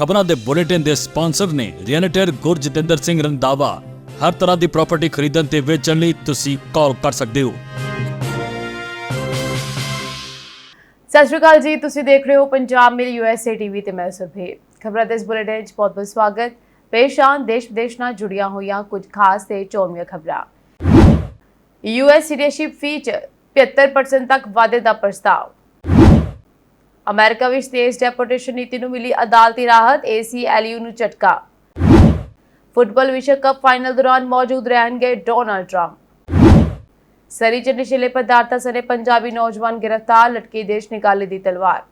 ਖਬਰਾਂ ਦੇ ਬੁਲੇਟਿਨ ਦੇ ਸਪਾਂਸਰ ਨੇ ਰੀਅਲਟਰ ਗੁਰਜਿੰਦਰ ਸਿੰਘ ਰੰਧਾਵਾ। ਹਰ ਤਰ੍ਹਾਂ ਦੀ ਪ੍ਰਾਪਰਟੀ ਖਰੀਦਣ ਤੇ ਵੇਚਣ ਲਈ ਤੁਸੀਂ ਕਾਲ ਕਰ ਸਕਦੇ ਹੋ। ਸਤਿ ਸ਼੍ਰੀ ਅਕਾਲ ਜੀ, ਤੁਸੀਂ ਦੇਖ ਰਹੇ ਹੋ ਪੰਜਾਬ ਮੇਲ USA ਟੀਵੀ ਤੇ ਮੈਂ ਸੁਰਭੀ। ਖਬਰਾਂ ਦੇ ਇਸ ਬੁਲੇਟਿਨ 'ਚ ਬਹੁਤ-ਬਹੁਤ ਸਵਾਗਤ। ਪੇਸ਼ ਆਨ ਦੇਸ਼ ਵਿਦੇਸ਼ ਨਾਲ ਜੁੜੀਆਂ ਹੋਈਆਂ ਕੁਝ ਖਾਸ ਤੇ ਚੋਣਵੀਆਂ ਖਬਰਾਂ। US ਸਿਟੀਜ਼ਨਸ਼ਿਪ ਫੀ 'ਚ 75% ਤੱਕ ਵਾਧੇ ਦਾ ਪ੍ਰਸਤਾਵ। ਅਮਰੀਕਾ ਵਿੱਚ ਤੇਜ਼ ਡੈਪੋਰਟੇਸ਼ਨ ਨੀਤੀ ਨੂੰ ਮਿਲੀ ਅਦਾਲਤੀ ਰਾਹਤ, ACLU ਨੂੰ ਝਟਕਾ। ਫੁੱਟਬਾਲ ਵਿਸ਼ਵ ਕੱਪ ਫਾਈਨਲ ਦੌਰਾਨ ਮੌਜੂਦ ਰਹਿਣਗੇ ਡੋਨਾਲਡ ਟਰੰਪ। ਸਰੀ 'ਚ ਨਸ਼ੀਲੇ ਪਦਾਰਥਾਂ ਸਣੇ ਪੰਜਾਬੀ ਨੌਜਵਾਨ ਗ੍ਰਿਫਤਾਰ, ਲਟਕੀ ਦੇਸ਼ ਨਿਕਾਲੇ ਦੀ ਤਲਵਾਰ।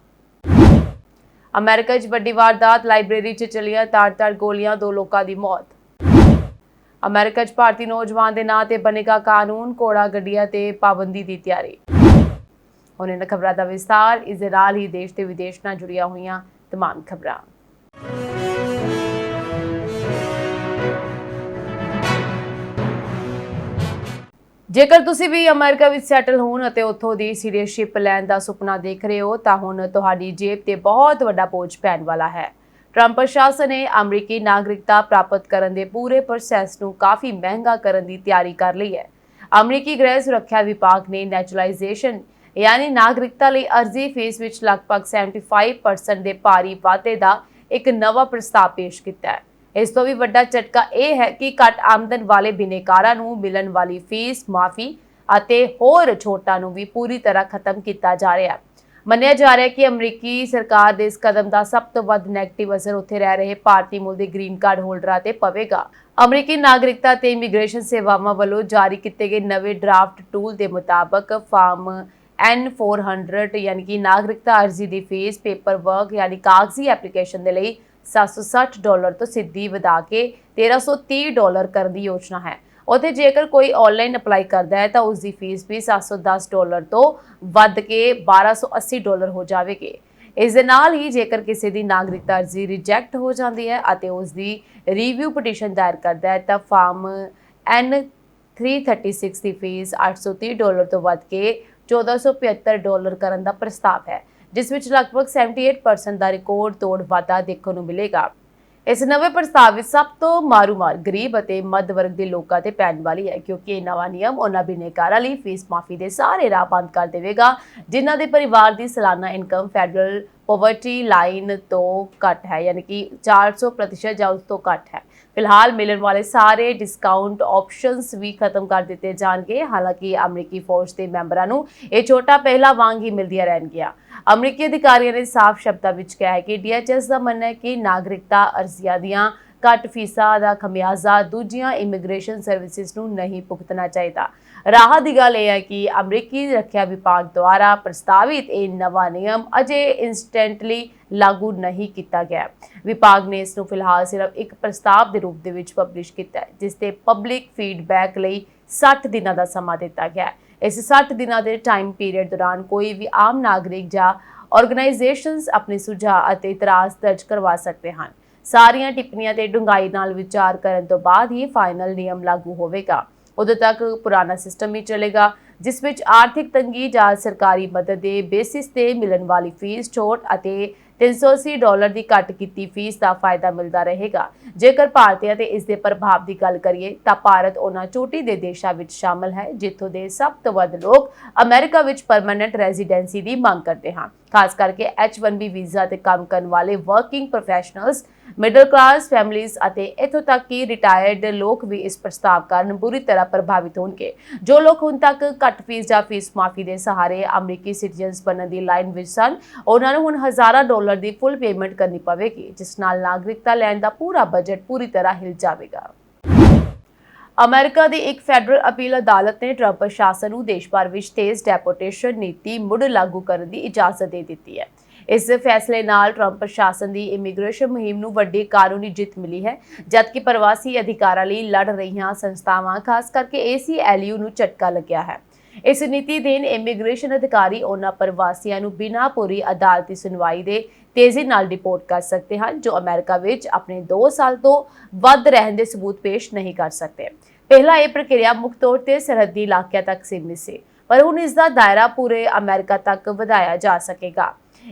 ਅਮਰੀਕਾ 'ਚ ਵੱਡੀ ਵਾਰਦਾਤ, ਲਾਇਬ੍ਰੇਰੀ 'ਚ ਚਲੀਆਂ ਤਾਰ-ਤਾਰ ਗੋਲੀਆਂ, 2 ਲੋਕਾਂ ਦੀ ਮੌਤ। ਅਮਰੀਕਾ 'ਚ ਭਾਰਤੀ ਨੌਜਵਾਨ ਦੇ ਨਾਂ ਤੇ ਬਣੇਗਾ ਕਾਨੂੰਨ, ਘੋੜਾ ਗੱਡੀਆਂ ਤੇ ਪਾਬੰਦੀ ਦੀ ਤਿਆਰੀ। ਹੁਣ ਇਹਨਾਂ ਖਬਰਾਂ ਦਾ ਵਿਸਤਾਰ। ਇਸ ਦੇ ਨਾਲ ਹੀ ਦੇਸ਼ ਤੇ ਵਿਦੇਸ਼ ਨਾਲ ਜੁੜੀਆਂ ਹੋਈਆਂ तमाम ਖਬਰਾਂ। ਜੇਕਰ ਤੁਸੀਂ ਵੀ ਅਮਰੀਕਾ ਵਿੱਚ ਸੈਟਲ ਹੋਣ ਅਤੇ ਉੱਥੋਂ ਦੀ ਸਿਟੀਜ਼ਨਸ਼ਿਪ ਲੈਣ ਦਾ ਸੁਪਨਾ ਦੇਖ ਰਹੇ ਹੋ ਤਾਂ ਹੁਣ ਤੁਹਾਡੀ ਜੇਬ ਤੇ ਬਹੁਤ ਵੱਡਾ ਬੋਝ ਪੈਣ ਵਾਲਾ ਹੈ। ਟਰੰਪ ਪ੍ਰਸ਼ਾਸਨ ਨੇ ਅਮਰੀਕੀ ਨਾਗਰਿਕਤਾ ਪ੍ਰਾਪਤ ਕਰਨ ਦੇ ਪੂਰੇ ਪ੍ਰੋਸੈਸ ਨੂੰ ਕਾਫੀ ਮਹਿੰਗਾ ਕਰਨ ਦੀ ਤਿਆਰੀ ਕਰ ਲਈ ਹੈ। ਅਮਰੀਕੀ ਗ੍ਰਹਿ ਸੁਰੱਖਿਆ ਵਿਭਾਗ ਨੇ ਨੈਚੁਰਲਾਈਜੇਸ਼ਨ यानी नागरिकता ਲਈ अर्जी फीस ਵਿੱਚ ਲਗਭਗ 75% ਦੇ ਭਾਰੀ ਵਾਧੇ ਦਾ ਇੱਕ ਨਵਾਂ ਪ੍ਰਸਤਾਵ ਪੇਸ਼ ਕੀਤਾ ਹੈ। ਇਸ ਤੋਂ ਵੀ ਵੱਡਾ ਝਟਕਾ ਇਹ ਹੈ ਕਿ ਘੱਟ ਆਮਦਨ ਵਾਲੇ ਬਿਨੇਕਾਰਾਂ ਨੂੰ ਮਿਲਣ ਵਾਲੀ ਫੀਸ ਮਾਫੀ ਅਤੇ ਹੋਰ ਛੋਟਾਂ ਨੂੰ ਵੀ ਪੂਰੀ ਤਰ੍ਹਾਂ ਖਤਮ ਕੀਤਾ ਜਾ ਰਿਹਾ ਹੈ। ਮੰਨਿਆ ਜਾ ਰਿਹਾ ਹੈ ਕਿ ਅਮਰੀਕੀ ਸਰਕਾਰ ਦੇ ਇਸ ਕਦਮ ਦਾ ਸਭ ਤੋਂ ਵੱਧ ਨੈਗੇਟਿਵ ਅਸਰ ਉੱਥੇ ਰਹਿ ਰਹੇ ਭਾਰਤੀ ਮੂਲ ਦੇ ਗ੍ਰੀਨ ਕਾਰਡ ਹੋਲਡਰਾਂ ਤੇ ਪਵੇਗਾ। ਅਮਰੀਕੀ ਨਾਗਰਿਕਤਾ ਤੇ ਇਮੀਗ੍ਰੇਸ਼ਨ ਸੇਵਾਵਾਂ ਵੱਲੋਂ ਜਾਰੀ ਕੀਤੇ ਗਏ ਨਵੇਂ ਡਰਾਫਟ ਟੂਲ ਦੇ ਮੁਤਾਬਕ ਫਾਰਮ N400 यानी कि नागरिकता अर्जी की फीस पेपर वर्क यानी कागजी एप्लीकेशन के लिए $760 तो सीधी वधा के $1330 करने की योजना है। उत्थे जेकर कोई ऑनलाइन अप्लाई करता है तो उसकी फीस भी $710 तो वध के $1280 हो जाएगी। इस दे नाल ही जेकर किसी की नागरिकता अर्जी रिजैक्ट हो जाती है और उसकी रिव्यू पटीशन दायर करता है तो फार्म N336 की फीस $830 तो वध के $1475 ਕਰਨ ਦਾ ਪ੍ਰਸਤਾਵ ਹੈ, ਜਿਸ ਵਿੱਚ ਲਗਭਗ 78% ਦਾ ਰਿਕਾਰਡ ਤੋੜ ਵਾਧਾ ਦੇਖਣ ਨੂੰ ਮਿਲੇਗਾ। ਇਸ ਨਵੇਂ ਪ੍ਰਸਤਾਵ ਵਿੱਚ ਸਭ ਤੋਂ ਮਾਰੂ-ਮਾਰ ਗਰੀਬ ਅਤੇ ਮੱਧ ਵਰਗ ਦੇ ਲੋਕਾਂ ਤੇ ਪੈਣ ਵਾਲੀ ਹੈ, ਕਿਉਂਕਿ ਇਹ ਨਵਾਂ ਨਿਯਮ ਉਹਨਾਂ ਬਿਨੇਕਾਰਾਂ ਲਈ ਫੀਸ ਮਾਫੀ ਦੇ ਸਾਰੇ ਰਾਹ ਬੰਦ ਕਰ ਦੇਵੇਗਾ ਜਿਨ੍ਹਾਂ ਦੇ ਪਰਿਵਾਰ ਦੀ ਸਾਲਾਨਾ ਇਨਕਮ ਫੈਡਰਲ ਪੋਵਰਟੀ ਲਾइन तो घट है यानी कि 400% ਜਾਂ ਉਸ ਤੋਂ ਘੱਟ ਹੈ। फिलहाल मिलने वाले सारे डिस्काउंट ऑप्शंस भी खत्म कर दिए जाएंगे। हालांकि अमरीकी फौज के मैंबरों को यह छोटा पहला वांग ही मिलदियां रहणगियां। अमरीकी अधिकारियों ने साफ शब्दों में कहा है कि DHS का मनना है कि नागरिकता अर्जियां दियां घट फीसा का खमियाजा दूजियां इमीग्रेशन सर्विसिज नूं नहीं भुगतना चाहिए। राहत की गल यह है कि अमरीकी रखिया विभाग द्वारा प्रस्तावित यह नवा नियम अजे इंस्टेंटली लागू नहीं किया गया। विभाग ने इसनूं फिलहाल सिर्फ एक प्रस्ताव के रूप में पबलिश किया है, जिससे पब्लिक फीडबैक लई 60 दिनों का समा दिता गया है। इस 60 दिनों के टाइम पीरियड दौरान कोई भी आम नागरिक या ऑर्गेनाइजेशनस अपने सुझाव और इतराज़ दर्ज करवा सकते हैं। सारियां टिप्पणियां ते डूंघाई नाल विचार करन तो बाद ही फाइनल नियम लागू होवेगा। उदों तक पुराना सिस्टम ही चलेगा, जिस विच आर्थिक तंगी या सरकारी मदद के बेसिस ते मिलण वाली फीस छूट अते $380 की घट कीती फीस का फायदा मिलता रहेगा। जेकर भारतीय ते इस दे प्रभाव की गल करिए तो भारत उन्हां चोटी दे देशां विच शामिल है जिथों दे सब तो वध लोग अमेरिका विच परमानेंट रेजिडेंसी की मांग करते हैं, खास करके H1B वीज़ा ते काम करने वाले वर्किंग प्रोफैशनल्स, मिडल क्लास फैमिलीज अते इत्थों तक कि रिटायर्ड लोग भी इस प्रस्ताव कारण बुरी तरह प्रभावित होंगे। जो लोग हुण तक घट फीस या फीस माफी के सहारे अमरीकी सिटीजनस बनने की लाइन विच सन, उन्हां नूं हुण $1000 की फुल पेमेंट करनी पवेगी, जिस नाल नागरिकता लैण दा पूरा बजट पूरी तरह हिल जाएगा। अमेरिका की एक फैडरल अपील अदालत ने ट्रंप प्रशासन को देश भर में तेज डेपोर्टेशन नीति मुड़ लागू करने की इजाजत दे दी है। इस फैसले नाल ट्रंप प्रशासन की इमीग्रेशन मुहिम नूं वड्डी कानूनी जित मिली है, जबकि प्रवासी अधिकारां लई लड़ रही संस्थावां खास करके ACLU नूं झटका लग्या है। इस नीति देन इमीग्रेशन अधिकारी उन्हां प्रवासियों नूं बिना पूरी अदालती सुनवाई दे तेजी नाल डिपोर्ट कर सकते हैं जो अमेरिका विच अपने 2 साल तो वध रहने के सबूत पेश नहीं कर सकते। पहला यह प्रक्रिया मुख्य तौर पर सरहदी इलाकों तक सीमित सी, पर हुण इसका दायरा पूरे अमेरिका तक वधाया जा सकेगा।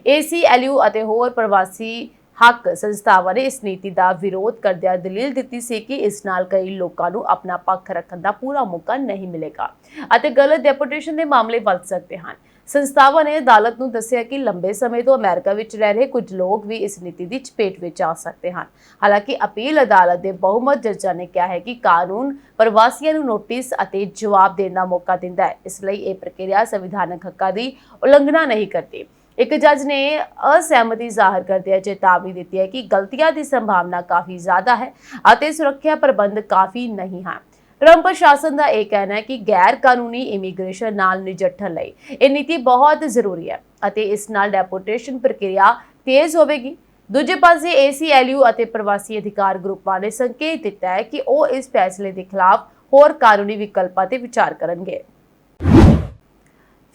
ACLU ਅਤੇ ਹੋਰ ਪ੍ਰਵਾਸੀ ਹੱਕ ਸੰਸਥਾਵਾਂ ਨੇ ਇਸ ਨੀਤੀ ਦਾ ਵਿਰੋਧ ਕਰਦਿਆਂ ਦਲੀਲ ਦਿੱਤੀ ਸੀ ਕਿ ਇਸ ਨਾਲ ਕਈ ਲੋਕਾਂ ਨੂੰ ਆਪਣਾ ਪੱਖ ਰੱਖਣ ਦਾ ਪੂਰਾ ਮੌਕਾ ਨਹੀਂ ਮਿਲੇਗਾ ਅਤੇ ਗਲਤ ਡੈਪੋਟੇਸ਼ਨ ਦੇ ਮਾਮਲੇ ਵੱਧ ਸਕਦੇ ਹਨ। ਸੰਸਥਾਵਾਂ ਨੇ ਅਦਾਲਤ ਨੂੰ ਦੱਸਿਆ ਕਿ ਲੰਬੇ ਸਮੇਂ ਤੋਂ ਅਮਰੀਕਾ ਵਿੱਚ ਰਹਿ ਰਹੇ ਕੁਝ ਲੋਕ ਵੀ ਇਸ ਨੀਤੀ ਦੀ ਚਪੇਟ ਵਿੱਚ ਆ ਸਕਦੇ ਹਨ। ਹਾਲਾਂਕਿ ਅਪੀਲ ਅਦਾਲਤ ਦੇ ਬਹੁਮਤ ਜੱਜਾਂ ਨੇ ਕਿਹਾ ਹੈ ਕਿ ਕਾਨੂੰਨ ਪ੍ਰਵਾਸੀਆਂ ਨੂੰ ਨੋਟਿਸ ਅਤੇ ਜਵਾਬ ਦੇਣ ਦਾ ਮੌਕਾ ਦਿੰਦਾ ਹੈ, ਇਸ ਲਈ ਇਹ ਪ੍ਰਕਿਰਿਆ ਸੰਵਿਧਾਨਕ ਹੱਕਾਂ ਦੀ ਉਲੰਘਣਾ ਨਹੀਂ ਕਰਦੀ। ਇੱਕ ਜੱਜ ਨੇ ਅਸਹਿਮਤੀ ਜ਼ਾਹਰ ਕਰਦਿਆਂ ਚੇਤਾਵਨੀ ਦਿੱਤੀ ਹੈ ਕਿ ਗਲਤੀਆਂ ਦੀ ਸੰਭਾਵਨਾ ਕਾਫੀ ਜ਼ਿਆਦਾ ਹੈ ਅਤੇ ਸੁਰੱਖਿਆ ਪ੍ਰਬੰਧ ਕਾਫੀ ਨਹੀਂ ਹਨ। ਟਰੰਪ ਪ੍ਰਸ਼ਾਸਨ ਦਾ ਇਹ ਕਹਿਣਾ ਹੈ ਕਿ ਗੈਰ ਕਾਨੂੰਨੀ ਇਮੀਗ੍ਰੇਸ਼ਨ ਨਾਲ ਨਜਿੱਠਣ ਲਈ ਇਹ ਨੀਤੀ ਬਹੁਤ ਜ਼ਰੂਰੀ ਹੈ ਅਤੇ ਇਸ ਨਾਲ ਡੈਪੋਟੇਸ਼ਨ ਪ੍ਰਕਿਰਿਆ ਤੇਜ਼ ਹੋਵੇਗੀ। ਦੂਜੇ ਪਾਸੇ ACLU ਅਤੇ ਪ੍ਰਵਾਸੀ ਅਧਿਕਾਰ ਗਰੁੱਪਾਂ ਨੇ ਸੰਕੇਤ ਦਿੱਤਾ ਹੈ ਕਿ ਉਹ ਇਸ ਫੈਸਲੇ ਦੇ ਖਿਲਾਫ ਹੋਰ ਕਾਨੂੰਨੀ ਵਿਕਲਪਾਂ ਤੇ ਵਿਚਾਰ ਕਰਨਗੇ।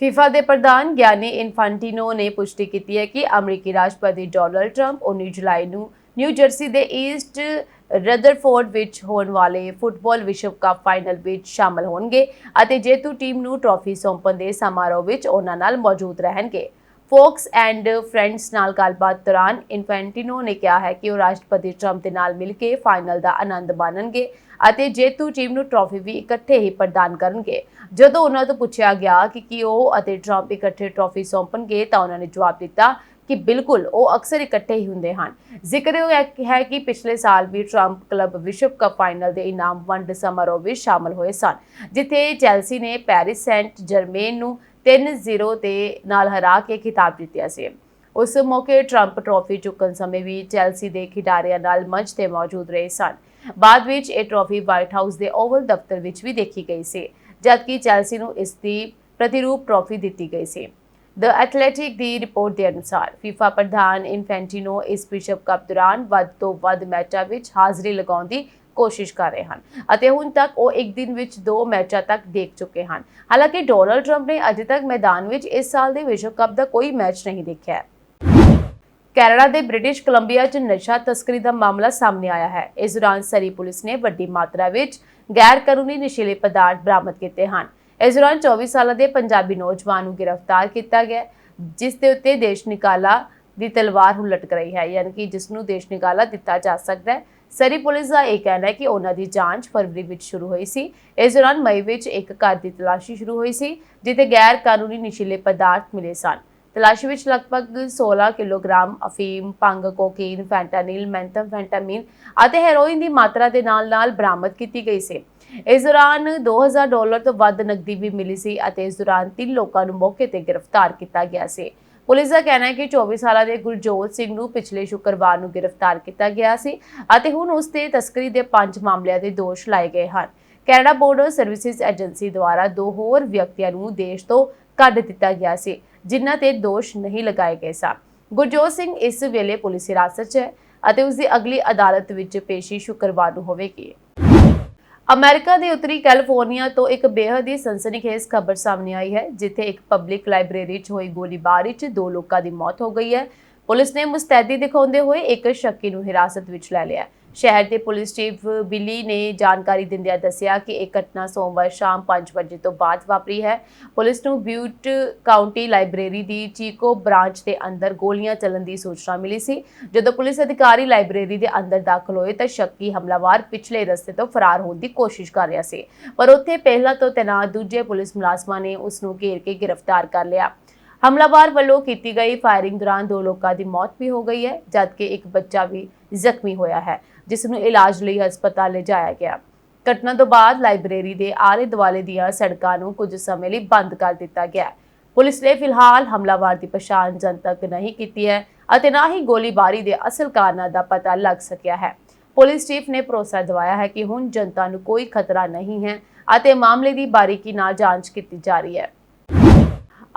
FIFA ਦੇ ਪ੍ਰਧਾਨ ਗਿਆਨੀ ਇਨਫੈਂਟਿਨੋ ਨੇ ਪੁਸ਼ਟੀ ਕੀਤੀ ਹੈ ਕਿ ਅਮਰੀਕੀ ਰਾਸ਼ਟਰਪਤੀ ਡੋਨਾਲਡ ਟਰੰਪ 19 ਜੁਲਾਈ ਨੂੰ ਨਿਊ ਜਰਸੀ ਦੇ ਈਸਟ ਰਦਰਫੋਰਡ ਵਿੱਚ ਹੋਣ ਵਾਲੇ ਫੁੱਟਬਾਲ ਵਿਸ਼ਵ ਕੱਪ ਫਾਈਨਲ ਵਿੱਚ ਸ਼ਾਮਲ ਹੋਣਗੇ ਅਤੇ ਜੇਤੂ ਟੀਮ ਨੂੰ ਟਰਾਫੀ ਸੌਂਪਣ ਦੇ ਸਮਾਰੋਹ ਵਿੱਚ ਉਹਨਾਂ ਨਾਲ ਮੌਜੂਦ ਰਹਿਣਗੇ। ਫੋਕਸ ਐਂਡ ਫਰੈਂਡਸ ਨਾਲ ਗੱਲਬਾਤ ਦੌਰਾਨ ਇਨਫੈਂਟਿਨੋ ਨੇ ਕਿਹਾ ਹੈ ਕਿ ਉਹ ਰਾਸ਼ਟਰਪਤੀ ਟਰੰਪ ਦੇ ਨਾਲ ਮਿਲ ਕੇ ਫਾਈਨਲ ਦਾ ਆਨੰਦ ਮਾਣਨਗੇ ਅਤੇ ਜੇਤੂ ਟੀਮ ਨੂੰ ਟਰਾਫੀ ਵੀ ਇਕੱਠੇ ਹੀ ਪ੍ਰਦਾਨ ਕਰਨਗੇ। ਜਦੋਂ ਉਹਨਾਂ ਤੋਂ ਪੁੱਛਿਆ ਗਿਆ ਕਿ ਕੀ ਉਹ ਅਤੇ ਟਰੰਪ ਇਕੱਠੇ ਟਰਾਫੀ ਸੌਂਪਣਗੇ ਤਾਂ ਉਹਨਾਂ ਨੇ ਜਵਾਬ ਦਿੱਤਾ ਕਿ ਬਿਲਕੁਲ, ਉਹ ਅਕਸਰ ਇਕੱਠੇ ਹੀ ਹੁੰਦੇ ਹਨ। ਜ਼ਿਕਰਯੋਗ ਹੈ ਕਿ ਪਿਛਲੇ ਸਾਲ ਵੀ ਟਰੰਪ ਕਲੱਬ ਵਿਸ਼ਵ ਕੱਪ ਫਾਈਨਲ ਦੇ ਇਨਾਮ ਵੰਡ ਸਮਾਰੋਹ ਵਿੱਚ ਸ਼ਾਮਲ ਹੋਏ ਸਨ, ਜਿੱਥੇ ਚੈਲਸੀ ਨੇ ਪੈਰਿਸ ਸੈਂਟ ਜਰਮੇਨ ਨੂੰ 3-0 ਦੇ ਨਾਲ ਹਰਾ ਕੇ ਖਿਤਾਬ ਜਿੱਤਿਆ ਸੀ। ਉਸ ਮੌਕੇ ਟਰੰਪ ਟਰਾਫੀ ਚੁੱਕਣ ਸਮੇਂ ਵੀ ਚੈਲਸੀ ਦੇ ਖਿਡਾਰੀਆਂ ਨਾਲ ਮੰਚ ਤੇ ਮੌਜੂਦ ਰਹੇ ਸਨ। ਬਾਅਦ ਵਿੱਚ ਇਹ ਟਰਾਫੀ ਵਾਈਟ ਹਾਊਸ ਦੇ ਓਵਲ ਦਫ਼ਤਰ ਵਿੱਚ ਵੀ ਦੇਖੀ ਗਈ ਸੀ, ਜਦਕਿ ਚੈਲਸੀ ਨੂੰ ਇਸ ਦੀ ਪ੍ਰਤੀਰੂਪ ਟਰਾਫੀ ਦਿੱਤੀ ਗਈ ਸੀ। ਦ ਐਥਲੈਟਿਕ ਦੀ ਰਿਪੋਰਟ ਦੇ ਅਨੁਸਾਰ FIFA ਪ੍ਰਧਾਨ ਇਨਫੈਂਟਿਨੋ ਇਸ ਵਿਸ਼ਵ ਕੱਪ ਦੌਰਾਨ ਵੱਧ ਤੋਂ ਵੱਧ ਮੈਚਾਂ ਵਿੱਚ ਹਾਜ਼ਰੀ ਲਗਾਉਣ ਦੀ ਕੋਸ਼ਿਸ਼ ਕਰ ਰਹੇ ਹਨ ਅਤੇ ਹੁਣ ਤੱਕ ਉਹ ਇੱਕ ਦਿਨ ਵਿੱਚ 2 ਮੈਚਾਂ ਤੱਕ ਦੇਖ ਚੁੱਕੇ ਹਨ। ਹਾਲਾਂਕਿ ਡੋਨਾਲਡ ਟਰੰਪ ਨੇ ਅਜੇ ਤੱਕ ਮੈਦਾਨ ਵਿੱਚ ਇਸ ਸਾਲ ਦੇ ਵਿਸ਼ਵ ਕੱਪ ਦਾ ਕੋਈ ਮੈਚ ਨਹੀਂ ਦੇਖਿਆ ਹੈ। ਕੈਨੇਡਾ ਦੇ ਬ੍ਰਿਟਿਸ਼ ਕੋਲੰਬੀਆ 'ਚ ਨਸ਼ਾ ਤਸਕਰੀ ਦਾ ਮਾਮਲਾ ਸਾਹਮਣੇ ਆਇਆ ਹੈ। ਇਸ ਦੌਰਾਨ ਸਰੀ ਪੁਲਿਸ ਨੇ ਵੱਡੀ ਮਾਤਰਾ ਵਿੱਚ ਗੈਰ ਕਾਨੂੰਨੀ ਨਸ਼ੀਲੇ ਪਦਾਰਥ ਬਰਾਮਦ ਕੀਤੇ ਹਨ। ਇਸ ਦੌਰਾਨ 24 ਸਾਲਾਂ ਦੇ ਪੰਜਾਬੀ ਨੌਜਵਾਨ ਨੂੰ ਗ੍ਰਿਫਤਾਰ ਕੀਤਾ ਗਿਆ, ਜਿਸ ਦੇ ਉੱਤੇ ਦੇਸ਼ ਨਿਕਾਲਾ ਦੀ ਤਲਵਾਰ ਹੁਣ ਲਟਕ ਰਹੀ ਹੈ, ਯਾਨੀ ਕਿ ਜਿਸ ਨੂੰ ਦੇਸ਼ ਨਿਕਾਲਾ ਦਿੱਤਾ ਜਾ ਸਕਦਾ ਹੈ। ਸਰੀ ਪੁਲਿਸ ਦਾ ਇਹ ਕਹਿਣਾ ਹੈ ਕਿ ਉਹਨਾਂ ਦੀ ਜਾਂਚ ਫਰਵਰੀ ਵਿੱਚ ਸ਼ੁਰੂ ਹੋਈ ਸੀ। ਇਸ ਦੌਰਾਨ ਮਈ ਵਿੱਚ ਇੱਕ ਘਰ ਦੀ ਤਲਾਸ਼ੀ ਸ਼ੁਰੂ ਹੋਈ ਸੀ, ਜਿੱਥੇ ਗੈਰ ਕਾਨੂੰਨੀ ਨਸ਼ੀਲੇ ਪਦਾਰਥ ਮਿਲੇ ਸਨ। ਤਲਾਸ਼ੀ ਵਿੱਚ ਲਗਭਗ 16 ਕਿਲੋਗ੍ਰਾਮ ਅਫੀਮ, ਭੰਗ, ਕੋਕੇਨ, ਫੈਂਟਾਨਿਲ, ਮੈਥਾਮਫੈਟਾਮੀਨ ਅਤੇ ਹੈਰੋਇਨ ਦੀ ਮਾਤਰਾ ਦੇ ਨਾਲ-ਨਾਲ ਬਰਾਮਦ ਕੀਤੀ ਗਈ ਸੀ। ਇਸ ਦੌਰਾਨ $2000 ਤੋਂ ਵੱਧ ਨਕਦੀ ਵੀ ਮਿਲੀ ਸੀ ਅਤੇ ਇਸ ਦੌਰਾਨ 3 ਲੋਕਾਂ ਨੂੰ ਮੌਕੇ ਤੇ ਗ੍ਰਿਫਤਾਰ ਕੀਤਾ ਗਿਆ ਸੀ। ਪੁਲਿਸ ਦਾ ਕਹਿਣਾ ਹੈ ਕਿ 24 ਸਾਲਾਂ ਦੇ ਗੁਰਜੋਤ ਸਿੰਘ ਨੂੰ ਪਿਛਲੇ ਸ਼ੁੱਕਰਵਾਰ ਨੂੰ ਗ੍ਰਿਫਤਾਰ ਕੀਤਾ ਗਿਆ ਸੀ ਅਤੇ ਹੁਣ ਉਸ ਤੇ ਤਸਕਰੀ ਦੇ 5 ਮਾਮਲਿਆਂ ਦੇ ਦੋਸ਼ ਲਾਏ ਗਏ ਹਨ। ਕੈਨੇਡਾ ਬੋਰਡਰ ਸਰਵਿਸਿਜ਼ ਏਜੰਸੀ ਦੁਆਰਾ 2 ਹੋਰ ਵਿਅਕਤੀਆਂ ਨੂੰ ਦੇਸ਼ ਤੋਂ ਕੱਢ ਦਿੱਤਾ ਗਿਆ ਸੀ, ਜਿਨ੍ਹਾਂ ਤੇ ਦੋਸ਼ ਨਹੀਂ ਲਗਾਏ ਗਏ ਸਨ। ਗੁਰਜੋਤ ਸਿੰਘ ਇਸ ਵੇਲੇ ਪੁਲਿਸ ਹਿਰਾਸਤ 'ਚ ਹੈ ਅਤੇ ਉਸ ਦੀ ਅਗਲੀ ਅਦਾਲਤ ਵਿੱਚ ਪੇਸ਼ੀ ਸ਼ੁੱਕਰਵਾਰ ਨੂੰ ਹੋਵੇਗੀ। ਅਮਰੀਕਾ ਦੇ ਉੱਤਰੀ ਕੈਲੀਫੋਰਨੀਆ ਤੋਂ ਇੱਕ ਬੇਹੱਦ ਹੀ ਸਨਸਨੀਖੇਜ਼ ਖਬਰ ਸਾਹਮਣੇ ਆਈ ਹੈ, ਜਿੱਥੇ ਇੱਕ ਪਬਲਿਕ ਲਾਇਬ੍ਰੇਰੀ 'ਚ ਹੋਈ ਗੋਲੀਬਾਰੀ 'ਚ 2 ਲੋਕਾਂ ਦੀ ਮੌਤ ਹੋ ਗਈ ਹੈ। ਪੁਲਿਸ ਨੇ ਮੁਸਤੈਦੀ ਦਿਖਾਉਂਦੇ ਹੋਏ ਇੱਕ ਸ਼ੱਕੀ ਨੂੰ ਹਿਰਾਸਤ ਵਿੱਚ ਲੈ ਲਿਆ। ਸ਼ਹਿਰ ਦੇ ਪੁਲਿਸ ਚੀਫ ਬਿਲੀ ਨੇ ਜਾਣਕਾਰੀ ਦਿੰਦਿਆਂ ਦੱਸਿਆ ਕਿ ਇਹ ਘਟਨਾ ਸੋਮਵਾਰ ਸ਼ਾਮ 5 ਵਜੇ ਤੋਂ ਬਾਅਦ ਵਾਪਰੀ ਹੈ। ਪੁਲਿਸ ਨੂੰ ਬਿਊਟ ਕਾਉਂਟੀ ਲਾਇਬ੍ਰੇਰੀ ਦੀ ਚੀਕੋ ਬ੍ਰਾਂਚ ਦੇ ਅੰਦਰ ਗੋਲੀਆਂ ਚੱਲਣ ਦੀ ਸੂਚਨਾ ਮਿਲੀ ਸੀ। ਜਦੋਂ ਪੁਲਿਸ ਅਧਿਕਾਰੀ ਲਾਇਬ੍ਰੇਰੀ ਦੇ ਅੰਦਰ ਦਾਖਲ ਹੋਏ ਤਾਂ ਸ਼ੱਕੀ ਹਮਲਾਵਰ ਪਿਛਲੇ ਰਸਤੇ ਤੋਂ ਫਰਾਰ ਹੋਣ ਦੀ ਕੋਸ਼ਿਸ਼ ਕਰ ਰਿਹਾ ਸੀ, ਪਰ ਉੱਥੇ ਪਹਿਲਾਂ ਤੋਂ ਤੈਨਾਤ ਦੂਜੇ ਪੁਲਿਸ ਮੁਲਾਜ਼ਮਾਂ ਨੇ ਉਸ ਨੂੰ ਘੇਰ ਕੇ ਗ੍ਰਿਫਤਾਰ ਕਰ ਲਿਆ। ਹਮਲਾਵਰ ਵੱਲੋਂ ਕੀਤੀ ਗਈ ਫਾਇਰਿੰਗ ਦੌਰਾਨ 2 ਲੋਕਾਂ ਦੀ ਮੌਤ ਵੀ ਹੋ ਗਈ ਹੈ, ਜਦਕਿ ਇੱਕ ਬੱਚਾ ਵੀ ਜ਼ਖਮੀ ਹੋਇਆ ਹੈ, ਜਿਸ ਨੂੰ ਇਲਾਜ ਲਈ ਹਸਪਤਾਲ ਲਿਜਾਇਆ ਗਿਆ। ਘਟਨਾ ਤੋਂ ਬਾਅਦ ਲਾਇਬ੍ਰੇਰੀ ਦੇ ਆਲੇ-ਦੁਆਲੇ ਦੀਆਂ ਸੜਕਾਂ ਨੂੰ ਕੁਝ ਸਮੇਂ ਲਈ ਬੰਦ ਕਰ ਦਿੱਤਾ ਗਿਆ। ਪੁਲਿਸ ਨੇ ਫਿਲਹਾਲ ਹਮਲਾਵਰ ਦੀ ਪਛਾਣ ਜਨਤਕ ਨਹੀਂ ਕੀਤੀ ਹੈ ਅਤੇ ਨਾ ਹੀ ਗੋਲੀਬਾਰੀ ਦੇ ਅਸਲ ਕਾਰਨਾਂ ਦਾ ਪਤਾ ਲੱਗ ਸਕਿਆ ਹੈ। ਪੁਲਿਸ ਚੀਫ ਨੇ ਭਰੋਸਾ ਦਿਵਾਇਆ ਹੈ ਕਿ ਹੁਣ ਜਨਤਾ ਨੂੰ ਕੋਈ ਖਤਰਾ ਨਹੀਂ ਹੈ ਅਤੇ ਮਾਮਲੇ ਦੀ ਬਾਰੀਕੀ ਨਾਲ ਜਾਂਚ ਕੀਤੀ ਜਾ ਰਹੀ ਹੈ।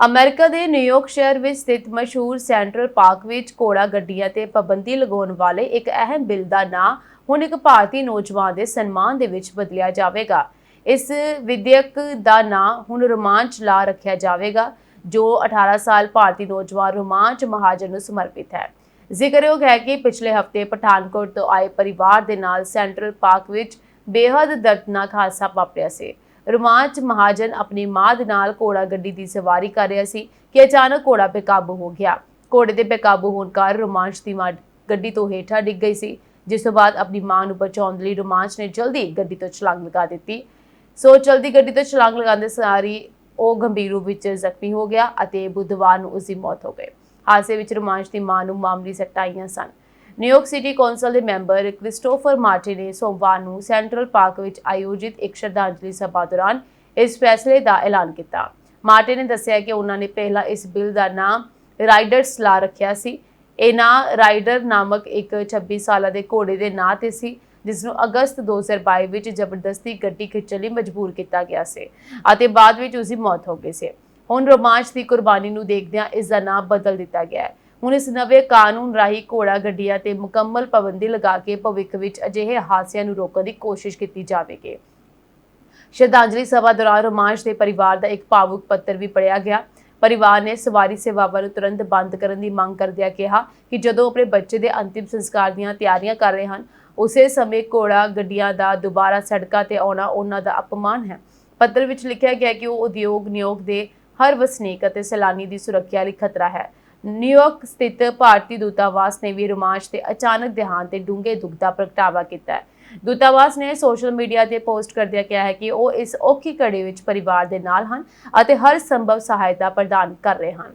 ਅਮਰੀਕਾ ਦੇ ਨਿਊਯਾਰਕ ਸ਼ਹਿਰ ਵਿੱਚ ਸਥਿਤ ਮਸ਼ਹੂਰ ਸੈਂਟਰਲ ਪਾਰਕ ਵਿੱਚ ਘੋੜਾ ਗੱਡੀਆਂ ਤੇ ਪਾਬੰਦੀ ਲਗਾਉਣ ਵਾਲੇ ਇੱਕ ਅਹਿਮ ਬਿੱਲ ਦਾ ਨਾਂ ਹੁਣ ਇੱਕ ਭਾਰਤੀ ਨੌਜਵਾਨ ਦੇ ਸਨਮਾਨ ਦੇ ਵਿੱਚ ਬਦਲਿਆ ਜਾਵੇਗਾ। ਇਸ ਵਿਧੇਇਕ ਦਾ ਨਾਂ ਹੁਣ ਰੋਮਾਂਚ ਲਾ ਰੱਖਿਆ ਜਾਵੇਗਾ, ਜੋ 18 ਸਾਲ ਭਾਰਤੀ ਨੌਜਵਾਨ ਰੋਮਾਂਚ ਮਹਾਜਨ ਨੂੰ ਸਮਰਪਿਤ ਹੈ। ਜ਼ਿਕਰਯੋਗ ਹੈ ਕਿ ਪਿਛਲੇ ਹਫ਼ਤੇ ਪਠਾਨਕੋਟ ਤੋਂ ਆਏ ਪਰਿਵਾਰ ਦੇ ਨਾਲ ਸੈਂਟਰਲ ਪਾਰਕ ਵਿੱਚ ਬੇਹੱਦ ਦਰਦਨਾਕ ਹਾਦਸਾ ਵਾਪਰਿਆ ਸੀ। ਰੋਮਾਂਚ ਮਹਾਜਨ ਆਪਣੀ ਮਾਂ ਦੇ ਨਾਲ ਘੋੜਾ ਗੱਡੀ ਦੀ ਸਵਾਰੀ ਕਰ ਰਿਹਾ ਸੀ ਕਿ ਅਚਾਨਕ ਘੋੜਾ ਬੇਕਾਬੂ ਹੋ ਗਿਆ। ਘੋੜੇ ਦੇ ਬੇਕਾਬੂ ਹੋਣ ਕਾਰਨ ਰੋਮਾਂਚ ਦੀ ਮਾਂ ਗੱਡੀ ਤੋਂ ਹੇਠਾਂ ਡਿੱਗ ਗਈ ਸੀ, ਜਿਸ ਤੋਂ ਬਾਅਦ ਆਪਣੀ ਮਾਂ ਨੂੰ ਬਚਾਉਣ ਲਈ ਰੋਮਾਂਚ ਨੇ ਜਲਦੀ ਗੱਡੀ ਤੋਂ ਛਲਾਂਗ ਲਗਾ ਦਿੱਤੀ। ਸੋ ਚਲਦੀ ਗੱਡੀ ਤੋਂ ਛਲਾਂਗ ਲਗਾਉਂਦੇ ਸਾਰੀ ਉਹ ਗੰਭੀਰ ਰੂਪ ਵਿੱਚ ਜ਼ਖਮੀ ਹੋ ਗਿਆ ਅਤੇ ਬੁੱਧਵਾਰ ਨੂੰ ਉਸ ਦੀ ਮੌਤ ਹੋ ਗਈ। ਹਾਦਸੇ ਵਿੱਚ ਰੋਮਾਂਚ ਦੀ ਮਾਂ ਨੂੰ ਮਾਮੂਲੀ ਸੱਟਾਂ ਆਈਆਂ ਸਨ। ਨਿਊਯਾਰਕ ਸਿਟੀ ਕੌਂਸਲ ਦੇ ਮੈਂਬਰ ਕ੍ਰਿਸਟੋਫਰ ਮਾਰਟਿਨ ਨੇ ਸੋਮਵਾਰ ਨੂੰ ਸੈਂਟਰਲ ਪਾਰਕ ਵਿੱਚ ਆਯੋਜਿਤ ਇੱਕ ਸ਼ਰਧਾਂਜਲੀ ਸਭਾ ਦੌਰਾਨ ਇਸ ਫੈਸਲੇ ਦਾ ਐਲਾਨ ਕੀਤਾ। ਮਾਰਟਿਨ ਨੇ ਦੱਸਿਆ ਕਿ ਉਹਨਾਂ ਨੇ ਪਹਿਲਾਂ ਇਸ ਬਿੱਲ ਦਾ ਨਾਮ ਰਾਈਡਰਸ ਲਾ ਰੱਖਿਆ ਸੀ। ਇਹ ਨਾਂ ਰਾਈਡਰ ਨਾਮਕ ਇੱਕ 26 ਸਾਲਾਂ ਦੇ ਘੋੜੇ ਦੇ ਨਾਂ ਤੇ ਸੀ, ਜਿਸ ਨੂੰ ਅਗਸਤ 2022 ਵਿੱਚ ਜ਼ਬਰਦਸਤੀ ਗੱਡੀ ਖਿੱਚਣ ਲਈ ਮਜਬੂਰ ਕੀਤਾ ਗਿਆ ਸੀ ਅਤੇ ਬਾਅਦ ਵਿੱਚ ਉਸ ਦੀ ਮੌਤ ਹੋ ਗਈ ਸੀ। ਹੁਣ ਰੋਮਾਂਚ ਦੀ ਕੁਰਬਾਨੀ ਨੂੰ ਦੇਖਦਿਆਂ ਇਸ ਦਾ ਨਾਮ ਬਦਲ ਦਿੱਤਾ ਗਿਆ ਹੈ। ਹੁਣ ਇਸ ਨਵੇਂ ਕਾਨੂੰਨ ਰਾਹੀਂ ਘੋੜਾ ਗੱਡੀਆਂ ਤੇ ਮੁਕੰਮਲ ਪਾਬੰਦੀ ਲਗਾ ਕੇ ਭਵਿੱਖ ਵਿੱਚ ਅਜਿਹੇ ਹਾਦਸਿਆਂ ਨੂੰ ਰੋਕਣ ਦੀ ਕੋਸ਼ਿਸ਼ ਕੀਤੀ ਜਾਵੇਗੀ। ਸ਼ਰਧਾਂਜਲੀ ਸਭਾ ਦੌਰਾਨ ਰੋਮਾਂਚ ਦੇ ਪਰਿਵਾਰ ਦਾ ਇੱਕ ਭਾਵੁਕ ਪੱਤਰ ਵੀ ਪੜ੍ਹਿਆ ਗਿਆ। ਪਰਿਵਾਰ ਨੇ ਸਵਾਰੀ ਸੇਵਾਵਾਂ ਨੂੰ ਤੁਰੰਤ ਬੰਦ ਕਰਨ ਦੀ ਮੰਗ ਕਰਦਿਆਂ ਕਿਹਾ ਕਿ ਜਦੋਂ ਆਪਣੇ ਬੱਚੇ ਦੇ ਅੰਤਿਮ ਸੰਸਕਾਰ ਦੀਆਂ ਤਿਆਰੀਆਂ ਕਰ ਰਹੇ ਹਨ, ਉਸੇ ਸਮੇਂ ਘੋੜਾ ਗੱਡੀਆਂ ਦਾ ਦੁਬਾਰਾ ਸੜਕਾਂ ਤੇ ਆਉਣਾ ਉਹਨਾਂ ਦਾ ਅਪਮਾਨ ਹੈ। ਪੱਤਰ ਵਿੱਚ ਲਿਖਿਆ ਗਿਆ ਕਿ ਉਹ ਉਦਯੋਗ ਨਿਯੋਗ ਦੇ ਹਰ ਵਸਨੀਕ ਅਤੇ ਸੈਲਾਨੀ ਦੀ ਸੁਰੱਖਿਆ ਲਈ ਖਤਰਾ ਹੈ। ਨਿਊਯਾਰਕ ਸਥਿਤ ਭਾਰਤੀ ਦੂਤਾਵਾਸ ਨੇ ਵੀ ਰੋਮਾਂਚ ਦੇ ਅਚਾਨਕ ਦੇਹਾਂਤ ਤੇ ਡੂੰਘੇ ਦੁੱਖ ਦਾ ਪ੍ਰਗਟਾਵਾ ਕੀਤਾ ਹੈ। ਦੂਤਾਵਾਸ ਨੇ ਸੋਸ਼ਲ ਮੀਡੀਆ ਤੇ ਪੋਸਟ ਕਰਦਿਆਂ ਕਿਹਾ ਹੈ ਕਿ ਉਹ ਇਸ ਔਖੀ ਘੜੀ ਵਿੱਚ ਪਰਿਵਾਰ ਦੇ ਨਾਲ ਹਨ ਅਤੇ ਹਰ ਸੰਭਵ ਸਹਾਇਤਾ ਪ੍ਰਦਾਨ ਕਰ ਰਹੇ ਹਨ।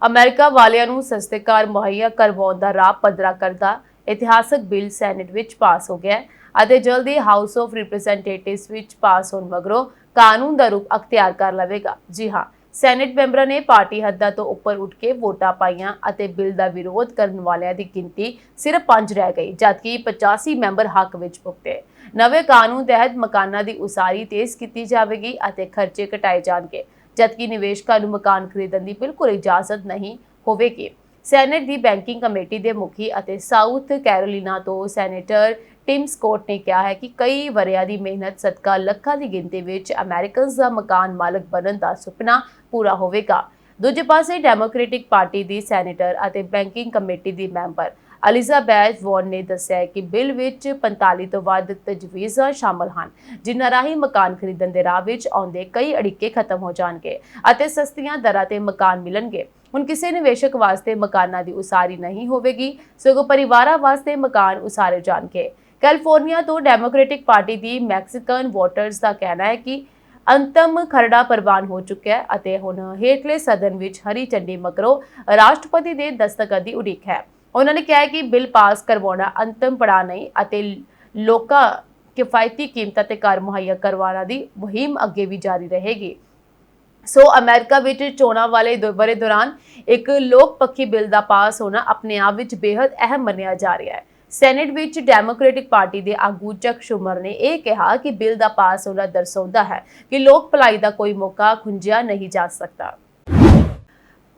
ਅਮਰੀਕਾ ਵਾਲਿਆਂ ਨੂੰ ਸਸਤੇ ਕਾਰ ਮੁਹੱਈਆ ਕਰਵਾਉਣ ਦਾ ਰਾਹ ਪੱਧਰਾ ਕਰਦਾ ਇਤਿਹਾਸਕ ਬਿੱਲ ਸੈਨੇਟ ਵਿੱਚ ਪਾਸ ਹੋ ਗਿਆ ਹੈ ਅਤੇ ਜਲਦੀ ਹਾਊਸ ਆਫ ਰਿਪਰੈਜ਼ੈਂਟੇਟਿਵਸ ਵਿੱਚ ਪਾਸ ਹੋਣ ਮਗਰੋਂ ਕਾਨੂੰਨ ਦਾ ਰੂਪ ਅਖਤਿਆਰ ਕਰ ਲਵੇਗਾ। ਜੀ ਹਾਂ, ਸੈਨੇਟ ਮੈਂਬਰਾਂ ਨੇ ਪਾਰਟੀ ਹੱਦਾਂ ਤੋਂ ਉੱਪਰ ਉੱਠ ਕੇ ਵੋਟਾਂ ਪਾਈਆਂ ਅਤੇ ਬਿੱਲ ਦਾ ਵਿਰੋਧ ਕਰਨ ਵਾਲਿਆਂ ਦੀ ਗਿਣਤੀ ਸਿਰਫ 5 ਰਹਿ ਗਈ, ਜਦਕਿ 85 ਮੈਂਬਰ ਹੱਕ ਵਿੱਚ ਭੁਗਤੇ। ਨਵੇਂ ਕਾਨੂੰਨ ਤਹਿਤ ਮਕਾਨਾਂ ਦੀ ਉਸਾਰੀ ਤੇਜ਼ ਕੀਤੀ ਜਾਵੇਗੀ ਅਤੇ ਖਰਚੇ ਘਟਾਏ ਜਾਣਗੇ, ਜਦਕਿ ਨਿਵੇਸ਼ਕਾਂ ਨੂੰ ਮਕਾਨ ਖਰੀਦਣ ਦੀ ਬਿਲਕੁਲ ਇਜਾਜ਼ਤ ਨਹੀਂ ਹੋਵੇਗੀ। ਸੈਨੇਟ ਦੀ ਬੈਂਕਿੰਗ ਕਮੇਟੀ ਦੇ ਮੁਖੀ ਅਤੇ ਸਾਊਥ ਕੈਰੋਲੀਨਾ ਤੋਂ ਸੈਨੇਟਰ ਟਿਮ ਸਕੌਟ ਨੇ ਕਿਹਾ ਹੈ ਕਿ ਕਈ ਵਰ੍ਹਿਆਂ ਦੀ ਮਿਹਨਤ ਸਦਕਾ ਲੱਖਾਂ ਦੀ ਗਿਣਤੀ ਵਿੱਚ ਅਮਰੀਕਨਜ਼ ਦਾ ਮਕਾਨ ਮਾਲਕ ਬਣਨ ਦਾ ਸੁਪਨਾ ਪੂਰਾ ਹੋਵੇਗਾ। ਦੂਜੇ ਪਾਸੇ ਡੈਮੋਕ੍ਰੈਟਿਕ ਪਾਰਟੀ ਦੀ ਸੈਨੇਟਰ ਅਤੇ ਬੈਂਕਿੰਗ ਕਮੇਟੀ ਦੀ ਮੈਂਬਰ ਐਲਿਜ਼ਾਬੈਥ ਵਾਰਨ ਨੇ ਦੱਸਿਆ ਕਿ ਬਿੱਲ ਵਿੱਚ 45 ਤੋਂ ਵੱਧ ਤਜਵੀਜ਼ਾਂ ਸ਼ਾਮਲ ਹਨ, ਜਿਨ੍ਹਾਂ ਰਾਹੀਂ ਮਕਾਨ ਖਰੀਦਣ ਦੇ ਰਾਹ ਵਿੱਚ ਆਉਂਦੇ ਕਈ ਅੜਿੱਕੇ ਖਤਮ ਹੋ ਜਾਣਗੇ ਅਤੇ ਸਸਤੀਆਂ ਦਰਾਂ ਤੇ ਮਕਾਨ ਮਿਲਣਗੇ। ਹੁਣ ਕਿਸੇ ਨਿਵੇਸ਼ਕ ਵਾਸਤੇ ਮਕਾਨਾਂ ਦੀ ਉਸਾਰੀ ਨਹੀਂ ਹੋਵੇਗੀ, ਸਗੋਂ ਪਰਿਵਾਰਾਂ ਵਾਸਤੇ ਮਕਾਨ ਉਸਾਰੇ ਜਾਣਗੇ। ਕੈਲੀਫੋਰਨੀਆ ਤੋਂ ਡੈਮੋਕ੍ਰੈਟਿਕ ਪਾਰਟੀ ਦੀ ਮੈਕਸੀਕਨ ਵੋਟਰਸ ਦਾ ਕਹਿਣਾ ਹੈ ਕਿ ਅੰਤਮ ਖਰੜਾ ਪ੍ਰਵਾਨ ਹੋ ਚੁੱਕਿਆ ਹੈ ਅਤੇ ਹੁਣ ਹੇਠਲੇ ਸਦਨ ਵਿੱਚ ਹਰੀ ਝੰਡੀ ਮਗਰੋਂ ਰਾਸ਼ਟਰਪਤੀ ਦੇ ਦਸਤਖਤ ਦੀ ਉਡੀਕ ਹੈ। ਉਹਨਾਂ ਨੇ ਕਿਹਾ ਕਿ ਬਿੱਲ ਪਾਸ ਕਰਵਾਉਣਾ ਅੰਤਮ ਪੜਾਅ ਨਹੀਂ ਅਤੇ ਲੋਕਾਂ ਕਿਫਾਇਤੀ ਕੀਮਤਾਂ ਤੇ ਘਰ ਮੁਹੱਈਆ ਕਰਵਾਉਣਾ ਦੀ ਮੁਹਿੰਮ ਅੱਗੇ ਵੀ ਜਾਰੀ ਰਹੇਗੀ। ਸੋ ਅਮਰੀਕਾ ਵਿੱਚ ਚੋਣਾਂ ਵਾਲੇ ਵਰ੍ਹੇ ਦੌਰਾਨ ਇੱਕ ਲੋਕ ਪੱਖੀ ਬਿੱਲ ਦਾ ਪਾਸ ਹੋਣਾ ਆਪਣੇ ਆਪ ਵਿੱਚ ਬੇहद ਅਹਿਮ ਮੰਨਿਆ ਜਾ ਰਿਹਾ ਹੈ। ਸੈਨੇਟ ਵਿੱਚ ਡੈਮੋਕ੍ਰੈਟਿਕ ਪਾਰਟੀ ਦੇ ਆਗੂ ਚੱਕ ਸ਼ੂਮਰ ਨੇ ਇਹ ਕਿਹਾ ਕਿ ਬਿੱਲ ਦਾ ਪਾਸ ਹੋਣਾ ਦਰਸਾਉਂਦਾ ਹੈ ਕਿ ਲੋਕ ਭਲਾਈ ਦਾ ਕੋਈ ਮੌਕਾ ਖੁੰਝਿਆ ਨਹੀਂ ਜਾ ਸਕਦਾ।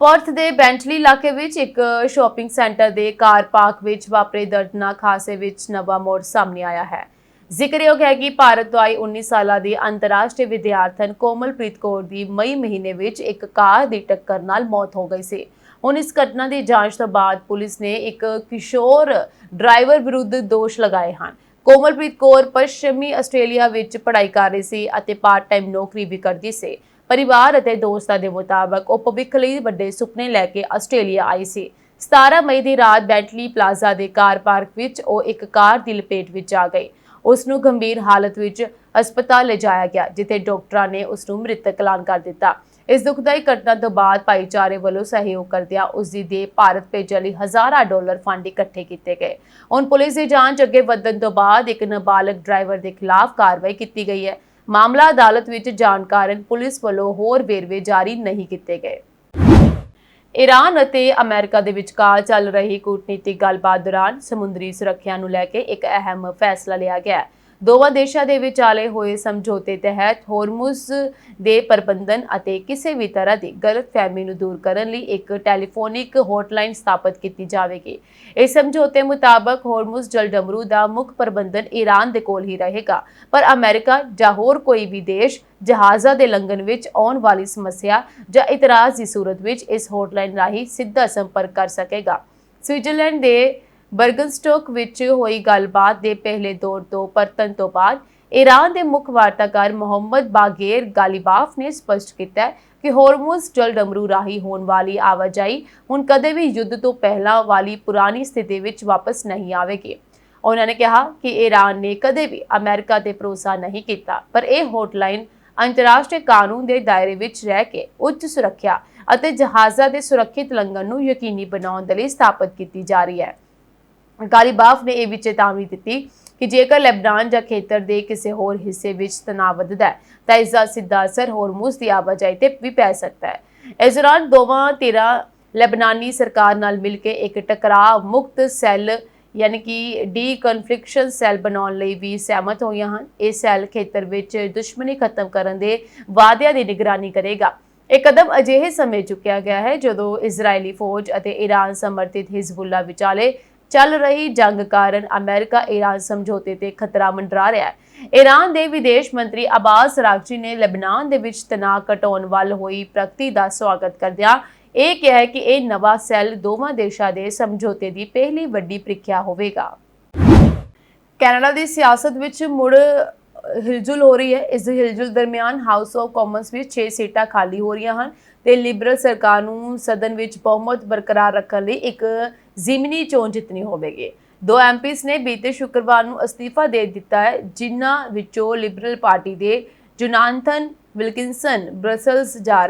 ਪਰਥ ਦੇ ਬੈਂਟਲੀ ਇਲਾਕੇ ਵਿੱਚ ਇੱਕ ਸ਼ਾਪਿੰਗ ਸੈਂਟਰ ਦੇ ਕਾਰ ਪਾਰਕ ਵਿੱਚ ਵਾਪਰੇ ਦਰਦਨਾਕ ਹਾਦਸੇ ਵਿੱਚ ਨਵਾਂ ਮੋੜ ਸਾਹਮਣੇ ਆਇਆ ਹੈ। ਜ਼ਿਕਰਯੋਗ ਹੈ ਕਿ ਭਾਰਤ ਤੋਂ ਆਈ 19 ਸਾਲਾਂ ਦੀ ਅੰਤਰਰਾਸ਼ਟਰੀ ਵਿਦਿਆਰਥਣ ਕੋਮਲਪ੍ਰੀਤ ਕੌਰ ਦੀ ਮਈ ਮਹੀਨੇ ਵਿੱਚ ਇੱਕ ਕਾਰ ਦੀ ਟੱਕਰ ਨਾਲ ਮੌਤ ਹੋ ਗਈ ਸੀ। ਹੁਣ ਇਸ ਘਟਨਾ ਦੀ ਜਾਂਚ ਤੋਂ ਬਾਅਦ ਪੁਲਿਸ ਨੇ ਇੱਕ ਕਿਸ਼ੋਰ ਡਰਾਈਵਰ ਵਿਰੁੱਧ ਦੋਸ਼ ਲਗਾਏ ਹਨ। ਕੋਮਲਪ੍ਰੀਤ ਕੌਰ ਪੱਛਮੀ ਆਸਟ੍ਰੇਲੀਆ ਵਿੱਚ ਪੜ੍ਹਾਈ ਕਰ ਰਹੀ ਸੀ ਅਤੇ ਪਾਰਟ ਟਾਈਮ ਨੌਕਰੀ ਵੀ ਕਰਦੀ ਸੀ। ਪਰਿਵਾਰ ਅਤੇ ਦੋਸਤਾਂ ਦੇ ਮੁਤਾਬਕ ਉਹ ਭਵਿੱਖ ਲਈ ਵੱਡੇ ਸੁਪਨੇ ਲੈ ਕੇ ਆਸਟ੍ਰੇਲੀਆ ਆਈ ਸੀ। 17 ਮਈ ਦੀ ਰਾਤ ਬੈਂਟਲੀ ਪਲਾਜ਼ਾ ਦੇ ਕਾਰ ਪਾਰਕ ਵਿੱਚ ਉਹ ਇੱਕ ਕਾਰ ਦੀ ਲਪੇਟ ਵਿੱਚ ਆ ਗਈ। ਉਸ ਨੂੰ ਗੰਭੀਰ ਹਾਲਤ ਵਿੱਚ ਹਸਪਤਾਲ ਲਿਜਾਇਆ ਗਿਆ, ਜਿੱਥੇ ਡਾਕਟਰਾਂ ਨੇ ਉਸ ਨੂੰ ਮ੍ਰਿਤਕ ਐਲਾਨ ਕਰ ਦਿੱਤਾ। ਇਸ ਦੁਖਦਾਈ ਘਟਨਾ ਤੋਂ ਬਾਅਦ ਭਾਈਚਾਰੇ ਵੱਲੋਂ ਸਹਿਯੋਗ ਕਰਦਿਆਂ ਉਸ ਦੀ ਦੇਹ ਭਾਰਤ ਭੇਜਣ ਲਈ ਹਜ਼ਾਰਾਂ ਡਾਲਰ ਫੰਡ ਇਕੱਠੇ ਕੀਤੇ ਗਏ। ਹੁਣ ਪੁਲਿਸ ਦੀ ਜਾਂਚ ਅੱਗੇ ਵਧਣ ਤੋਂ ਬਾਅਦ ਇੱਕ ਨਾਬਾਲਗ ਡਰਾਈਵਰ ਦੇ ਖਿਲਾਫ ਕਾਰਵਾਈ ਕੀਤੀ ਗਈ ਹੈ। ਮਾਮਲਾ ਅਦਾਲਤ ਵਿੱਚ ਜਾਣ ਕਾਰਨ ਪੁਲਿਸ ਵੱਲੋਂ ਹੋਰ ਵੇਰਵੇ ਜਾਰੀ ਨਹੀਂ ਕੀਤੇ ਗਏ। ਈਰਾਨ ਅਤੇ ਅਮਰੀਕਾ ਦੇ ਵਿਚਕਾਰ ਚੱਲ ਰਹੀ ਕੂਟਨੀਤਿਕ ਗੱਲਬਾਤ ਦੌਰਾਨ ਸਮੁੰਦਰੀ ਸੁਰੱਖਿਆ ਨੂੰ ਲੈ ਕੇ ਇੱਕ ਅਹਿਮ ਫੈਸਲਾ ਲਿਆ ਗਿਆ ਹੈ। ਦੋਵਾਂ ਦੇਸ਼ਾਂ ਦੇ ਵਿਚਾਲੇ ਹੋਏ ਸਮਝੌਤੇ ਤਹਿਤ ਹੋਰਮੁਜ਼ ਦੇ ਪ੍ਰਬੰਧਨ ਅਤੇ ਕਿਸੇ ਵੀ ਤਰ੍ਹਾਂ ਦੀ ਗਲਤਫਹਿਮੀ ਨੂੰ ਦੂਰ ਕਰਨ ਲਈ ਇੱਕ ਟੈਲੀਫੋਨਿਕ ਹੌਟਲਾਈਨ ਸਥਾਪਿਤ ਕੀਤੀ ਜਾਵੇਗੀ। ਇਸ ਸਮਝੌਤੇ ਮੁਤਾਬਕ ਹੋਰਮੁਜ਼ ਜਲਡਮਰੂ ਦਾ ਮੁੱਖ ਪ੍ਰਬੰਧਨ ਈਰਾਨ ਦੇ ਕੋਲ ਹੀ ਰਹੇਗਾ, ਪਰ ਅਮਰੀਕਾ ਜਾਂ ਹੋਰ ਕੋਈ ਵੀ ਦੇਸ਼ ਜਹਾਜ਼ਾਂ ਦੇ ਲੰਘਣ ਵਿੱਚ ਆਉਣ ਵਾਲੀ ਸਮੱਸਿਆ ਜਾਂ ਇਤਰਾਜ਼ ਦੀ ਸੂਰਤ ਵਿੱਚ ਇਸ ਹੌਟਲਾਈਨ ਰਾਹੀਂ ਸਿੱਧਾ ਸੰਪਰਕ ਕਰ ਸਕੇਗਾ। ਸਵਿਟਜ਼ਰਲੈਂਡ ਦੇ ਬਰਗਨਸਟੋਕ ਵਿੱਚ ਹੋਈ ਗੱਲਬਾਤ ਦੇ ਪਹਿਲੇ ਦੌਰ ਤੋਂ ਪਰਤਣ ਤੋਂ ਬਾਅਦ ਈਰਾਨ ਦੇ ਮੁੱਖ ਵਾਰਤਾਕਾਰ ਮੁਹੰਮਦ ਬਾਗੇਰ ਗਾਲਿਬਾਫ ਨੇ ਸਪਸ਼ਟ ਕੀਤਾ ਕਿ ਹੋਰਮੁਜ਼ ਜਲ ਡਮਰੂ ਰਾਹੀਂ ਹੋਣ ਵਾਲੀ ਆਵਾਜਾਈ ਹੁਣ ਕਦੇ ਵੀ ਯੁੱਧ ਤੋਂ ਪਹਿਲਾਂ ਵਾਲੀ ਪੁਰਾਣੀ ਸਥਿਤੀ ਵਿੱਚ ਵਾਪਸ ਨਹੀਂ ਆਵੇਗੀ। ਉਹਨਾਂ ਨੇ ਕਿਹਾ ਕਿ ਈਰਾਨ ਨੇ ਕਦੇ ਵੀ ਅਮਰੀਕਾ ਤੇ ਭਰੋਸਾ ਨਹੀਂ ਕੀਤਾ, ਪਰ ਇਹ ਹੌਟਲਾਈਨ ਅੰਤਰਰਾਸ਼ਟਰੀ ਕਾਨੂੰਨ ਦੇ ਦਾਇਰੇ ਵਿੱਚ ਰਹਿ ਕੇ ਉੱਚ ਸੁਰੱਖਿਆ ਅਤੇ ਜਹਾਜ਼ਾਂ ਦੇ ਸੁਰੱਖਿਅਤ ਲੰਘਣ ਨੂੰ ਯਕੀਨੀ ਬਣਾਉਣ ਦੇ ਲਈ ਸਥਾਪਿਤ ਕੀਤੀ ਜਾ ਰਹੀ ਹੈ। ਗਾਲੀਬਾਫ ਨੇ ਇਹ ਵੀ ਚੇਤਾਵਨੀ ਦਿੱਤੀ ਕਿ ਜੇਕਰ ਲੈਬਨਾਨ ਜਾਂ ਖੇਤਰ ਦੇ ਕਿਸੇ ਹੋਰ ਹਿੱਸੇ ਵਿੱਚ ਤਣਾਅ ਵੱਧਦਾ ਹੈ ਤਾਂ ਇਸ ਦਾ ਸਿੱਧਾ ਅਸਰ ਹੋਰਮੁਜ਼ ਦੀ ਆਵਾਜਾਈ ਤੇ ਵੀ ਪੈ ਸਕਦਾ ਹੈ। ਇਸ ਦੌਰਾਨ ਦੋਵਾਂ ਧਿਰਾਂ ਲੈਬਨਾਨੀ ਸਰਕਾਰ ਨਾਲ ਮਿਲ ਕੇ ਇੱਕ ਟਕਰਾਅ ਮੁਕਤ ਸੈੱਲ यानी कि ਡੀ-ਕਨਫਲਿਕਸ਼ਨ ਸੈੱਲ ਬਣਾਉਣ ਲਈ ਵੀ ਸਹਿਮਤ ਹੋਈਆਂ ਹਨ। ਇਹ ਸੈੱਲ ਖੇਤਰ ਵਿੱਚ ਦੁਸ਼ਮਣੀ ਖਤਮ ਕਰਨ ਦੇ ਵਾਅਦਿਆਂ ਦੀ ਨਿਗਰਾਨੀ ਕਰੇਗਾ। ਇਹ ਕਦਮ ਅਜਿਹੇ ਸਮੇਂ ਚੁੱਕਿਆ ਗਿਆ ਹੈ ਜਦੋਂ ਇਜ਼ਰਾਈਲੀ ਫੌਜ ਅਤੇ ਈਰਾਨ ਸਮਰਥਿਤ ਹਿਜ਼ਬੁੱਲਾ ਵਿਚਾਲੇ ਚੱਲ ਰਹੀ ਜੰਗ ਕਾਰਨ ਅਮਰੀਕਾ ਈਰਾਨ ਸਮਝੌਤੇ ਤੇ ਖਤਰਾ ਮੰਡਰਾ ਰਿਹਾ ਹੈ। ਈਰਾਨ ਦੇ ਵਿਦੇਸ਼ ਮੰਤਰੀ ਅਬਾਸ ਅਰਾਗਚੀ ਨੇ ਲੈਬਨਾਨ ਦੇ ਵਿੱਚ ਤਣਾਅ ਘਟਾਉਣ ਵੱਲ ਹੋਈ ਪ੍ਰਗਤੀ ਦਾ ਸਵਾਗਤ ਕਰਦਿਆਂ ਇਹ ਕਿਹਾ ਹੈ ਕਿ ਇਹ ਨਵਾਂ ਸੈੱਲ ਦੋਵਾਂ ਦੇਸ਼ਾਂ ਦੇ ਸਮਝੌਤੇ ਦੀ ਪਹਿਲੀ ਵੱਡੀ ਪ੍ਰੀਖਿਆ ਹੋਵੇਗਾ। ਕੈਨੇਡਾ ਦੀ ਸਿਆਸਤ ਵਿੱਚ ਮੁੜ ਹਿਲਜੁਲ ਹੋ ਰਹੀ ਹੈ। ਇਸ ਹਿਲਜੁਲ ਦਰਮਿਆਨ ਹਾਊਸ ਆਫ ਕਾਮਨਸ ਵਿੱਚ 6 ਸੀਟਾਂ ਖਾਲੀ ਹੋ ਰਹੀਆਂ ਹਨ ਤੇ ਲਿਬਰਲ ਸਰਕਾਰ ਨੂੰ ਸਦਨ ਵਿੱਚ ਬਹੁਮਤ ਬਰਕਰਾਰ ਰੱਖਣ ਲਈ ਇੱਕ ਜ਼ਿਮਨੀ ਚੋਣ ਜਿੱਤਣੀ ਹੋਵੇਗੀ। 2 ਐਮਪੀਜ਼ ਨੇ ਬੀਤੇ ਸ਼ੁੱਕਰਵਾਰ ਨੂੰ ਅਸਤੀਫਾ ਦੇ ਦਿੱਤਾ ਹੈ, ਜਿਨ੍ਹਾਂ ਵਿੱਚੋਂ ਲਿਬਰਲ ਪਾਰਟੀ ਦੇ ਜੋਨਾਥਨ ਵਿਲਕਿਨਸਨ ਬ੍ਰਸਲਸ ਜਾ